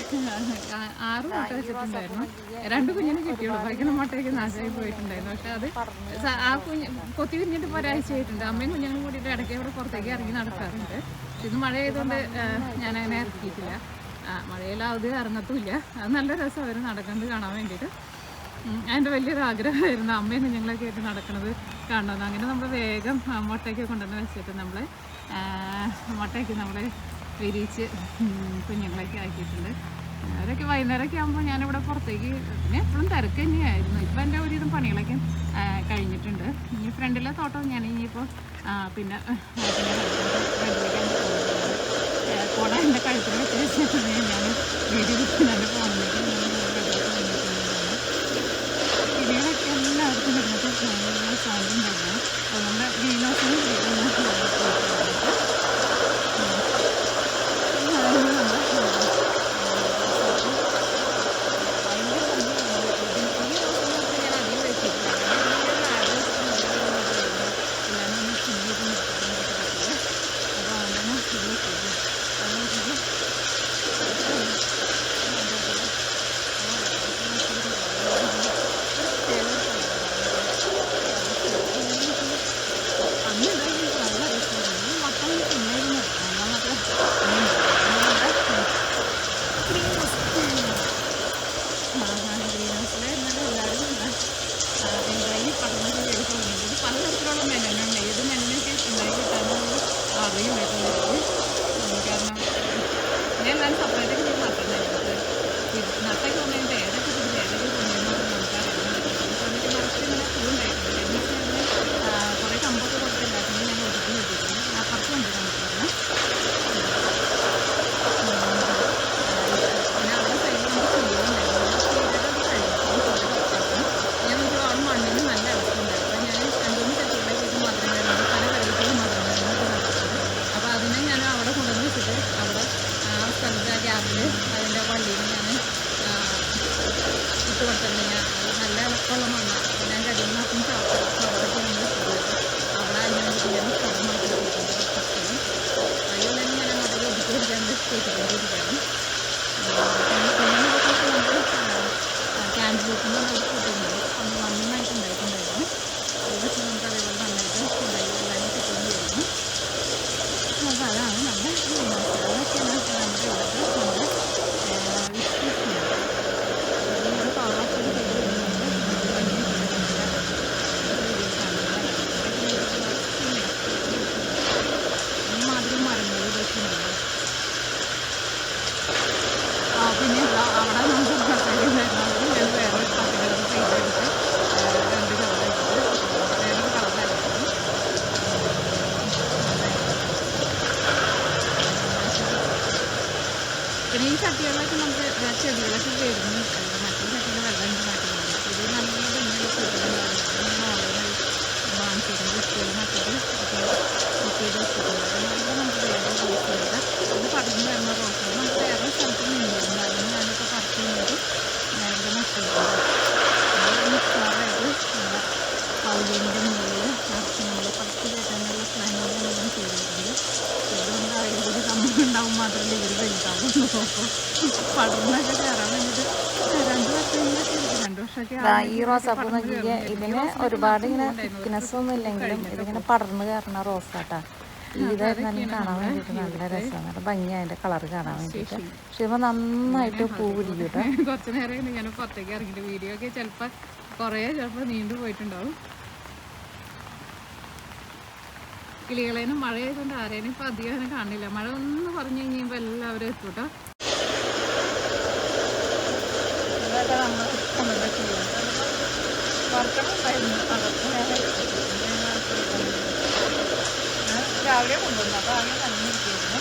6 മുട്ട വെച്ചിട്ടുണ്ടായിരുന്നു. 2 കുഞ്ഞിനെ കിട്ടിയുള്ളൂ. ഭയങ്കര മുട്ടയൊക്കെ നാശമായി പോയിട്ടുണ്ടായിരുന്നു. പക്ഷെ അത് ആ കൊത്തി വിരിഞ്ഞിട്ട് ഇപ്പോൾ ഒരാഴ്ച ആയിട്ടുണ്ട്. അമ്മയും കുഞ്ഞുങ്ങളും കൂടിയിട്ട് ഇടയ്ക്ക് ഇവിടെ പുറത്തേക്ക് ഇറങ്ങി നടക്കാറുണ്ട്. ഇത് മഴ ആയതുകൊണ്ട് ഞാനങ്ങനെ ഇറക്കിയിട്ടില്ല. മഴയിൽ അത് ഇറങ്ങത്തുമില്ല. അത് നല്ല രസം അവർ നടക്കുന്നത് കാണാൻ വേണ്ടിയിട്ട്. അതിൻ്റെ വലിയൊരു ആഗ്രഹമായിരുന്നു അമ്മയും കുഞ്ഞുങ്ങളൊക്കെ ആയിട്ട് നടക്കുന്നത് കാണുന്നത്. അങ്ങനെ നമ്മൾ വേഗം മുട്ടയ്ക്ക് കൊണ്ടുവന്ന് വെച്ചിട്ട് നമ്മൾ മുട്ടയ്ക്ക് നമ്മൾ വിരിയിച്ച് കുഞ്ഞുങ്ങളൊക്കെ ആക്കിയിട്ടുണ്ട്. അവരൊക്കെ വൈകുന്നേരമൊക്കെ ആകുമ്പോൾ ഞാനിവിടെ പുറത്തേക്ക് പിന്നെ എപ്പോഴും തിരക്ക് തന്നെയായിരുന്നു. ഇപ്പോൾ എൻ്റെ ഒരുവിധം പണികളൊക്കെ കഴിഞ്ഞിട്ടുണ്ട്. ഇനി ഫ്രണ്ടിലെ തോട്ടം ഞാൻ ഇനിയിപ്പോൾ പിന്നെ കുട എൻ്റെ കഴുത്തിൽ വെച്ച് വെച്ചിട്ട് ഞാൻ വീഡിയോ എൻ്റെ ഫോണിലേക്ക് കിളികളൊക്കെ എല്ലാവർക്കും വരുന്നത് സാധനം തന്നെയാണ്. അപ്പോൾ നമ്മുടെ ഗ്രീൻ ഹൗസിന് പിന്നെ ഈ ചട്ടികളിലൊക്കെ നമുക്ക് ചെടികളൊക്കെ വരുന്നു മറ്റൊരു ചട്ടിയിൽ വെള്ളം മാറ്റുന്നത് ഇത് നല്ല ഭംഗിയുള്ള ചെടികളാണ് ഓൺലൈനിൽ വാങ്ങിച്ചിരുന്നത് ഇഷ്ടം മറ്റത് ഒക്കെ ചെയ്ത് വെച്ചിട്ടുണ്ട് നല്ല നമുക്ക് വേറെ യൂസ് ചെയ്താൽ ഇത് പടർന്നു വരുന്ന റോസാണ് നമുക്ക് വേറെ സ്ഥലത്ത് നിന്നിരുന്നു അതിന് ഞാനിപ്പോൾ പറിച്ചു കഴിഞ്ഞിട്ട് ഞാനിത് നട്ടിട്ടുണ്ട് മിക്സാറായിട്ട് നമ്മുടെ പൗലിൻ്റെ മുകളിൽ നിറച്ച് നമ്മൾ പറിച്ച് കയറ്റാനുള്ള പ്ലാനുകൾ ഞാൻ ചെയ്തിട്ടുണ്ട് ഇതുകൊണ്ട് ആയുർവേദ കമ്പനി ഉണ്ടാവും മാത്രമല്ല ഇവർ വലുതാവുന്നു അപ്പോൾ പടർന്നൊക്കെ കയറാൻ വേണ്ടിയിട്ട് 2 വർഷമൊക്കെ 2 വർഷമൊക്കെ ഈ റോസാപ്പൂ നോക്കിയ ഇതിന് ഒരുപാട് ഇങ്ങനെ തിക്നെസ് ഒന്നും ഇല്ലെങ്കിലും ഇതിങ്ങനെ പടർന്ന് കയറുന്ന റോസാട്ടാ. ഇതായിരുന്നാലും കാണാൻ വേണ്ടിയിട്ട് നല്ല രസമാണ്, നല്ല ഭംഗിയാണ് അതിൻ്റെ കളറ് കാണാൻ വേണ്ടിയിട്ട്. പക്ഷെ ഇവ നന്നായിട്ട് പൂ പിടിക്കും കേട്ടോ. കുറച്ച് നേരം ഞാൻ പുറത്തേക്ക് ഇറങ്ങിയിട്ട് വീഡിയോ ഒക്കെ ചിലപ്പോൾ കുറേ നീണ്ടു പോയിട്ടുണ്ടാവും. കിളികളേനും മഴ ആയതുകൊണ്ട് ആരേനും ഇപ്പം അധികം അങ്ങനെ കാണില്ല. മഴ ഒന്ന് പറഞ്ഞു കഴിയുമ്പോൾ എല്ലാവരും എത്തും കേട്ടോ. ഇതൊക്കെ നമ്മൾ രാവിലെ കൊണ്ടുവന്നു അപ്പോൾ ആകെ നനഞ്ഞിരിക്കുന്നു.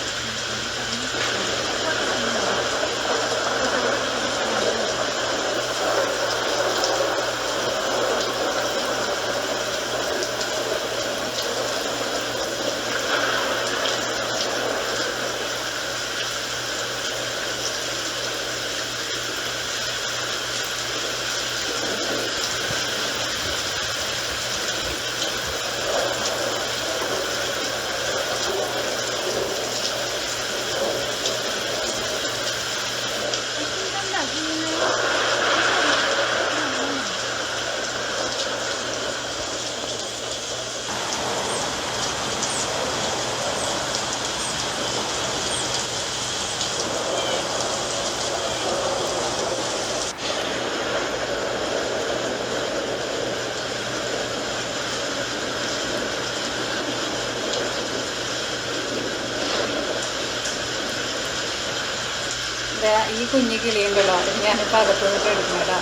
ഈ കുഞ്ഞു കിളിയുണ്ടല്ലോ അത് ഞാനിപ്പോൾ അകത്ത് നിന്നിട്ട് എടുക്കുന്നതാ.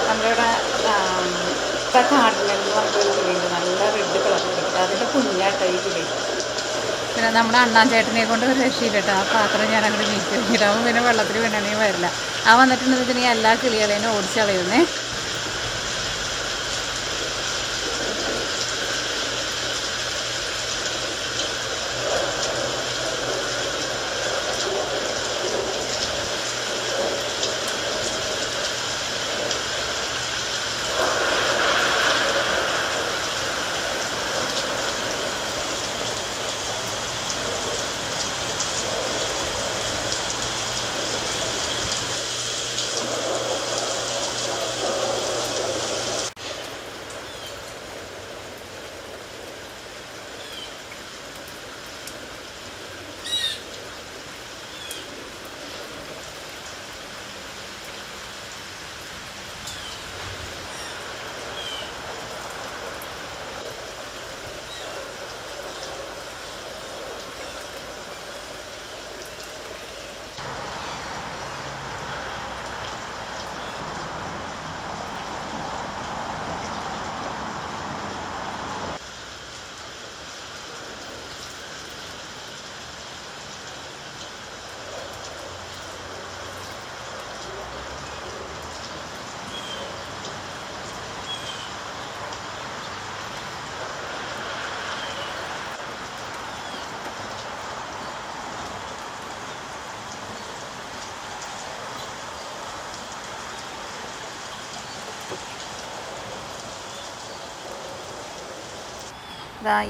നമ്മളിവിടെ കാട്ടിലെന്ന് പറഞ്ഞൊരു കിളിയുണ്ട്, നല്ല റെഡ് കളർ കിളിയുണ്ട്, അതിൻ്റെ കുഞ്ഞാട്ടോ ഈ കിളി. പിന്നെ നമ്മുടെ അണ്ണാൻ ചേട്ടനെ കൊണ്ട് രക്ഷയില്ലട്ടോ, ആ പാത്രം ഞാൻ അങ്ങോട്ട് നീക്കി വെച്ചിട്ടാവും, പിന്നെ വെള്ളത്തിൽ വീണാണെങ്കിൽ വരില്ല. ആ വന്നിട്ടുണ്ടെന്ന് വെച്ചിട്ടുണ്ടെങ്കിൽ എല്ലാ കിളികളെയും ഓടിച്ച് കളയുന്നേ.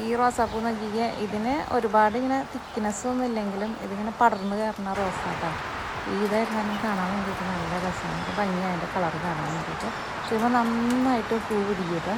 ഈ റോസാപ്പൂ നോക്കിയ ഇതിന് ഒരുപാട് ഇങ്ങനെ തിക്നെസ് ഒന്നും ഇല്ലെങ്കിലും ഇതിങ്ങനെ പടർന്ന് കയറുന്ന റോസാട്ടോ. ഇതായിരുന്നാലും കാണാൻ വേണ്ടിയിട്ട് നല്ല രസമാണ്, ഭംഗിയാണ് അതിൻ്റെ കളറ് കാണാൻ വേണ്ടിയിട്ട്. പക്ഷെ ഇവ നന്നായിട്ട് പൂ പിടിക്കും കേട്ടോ.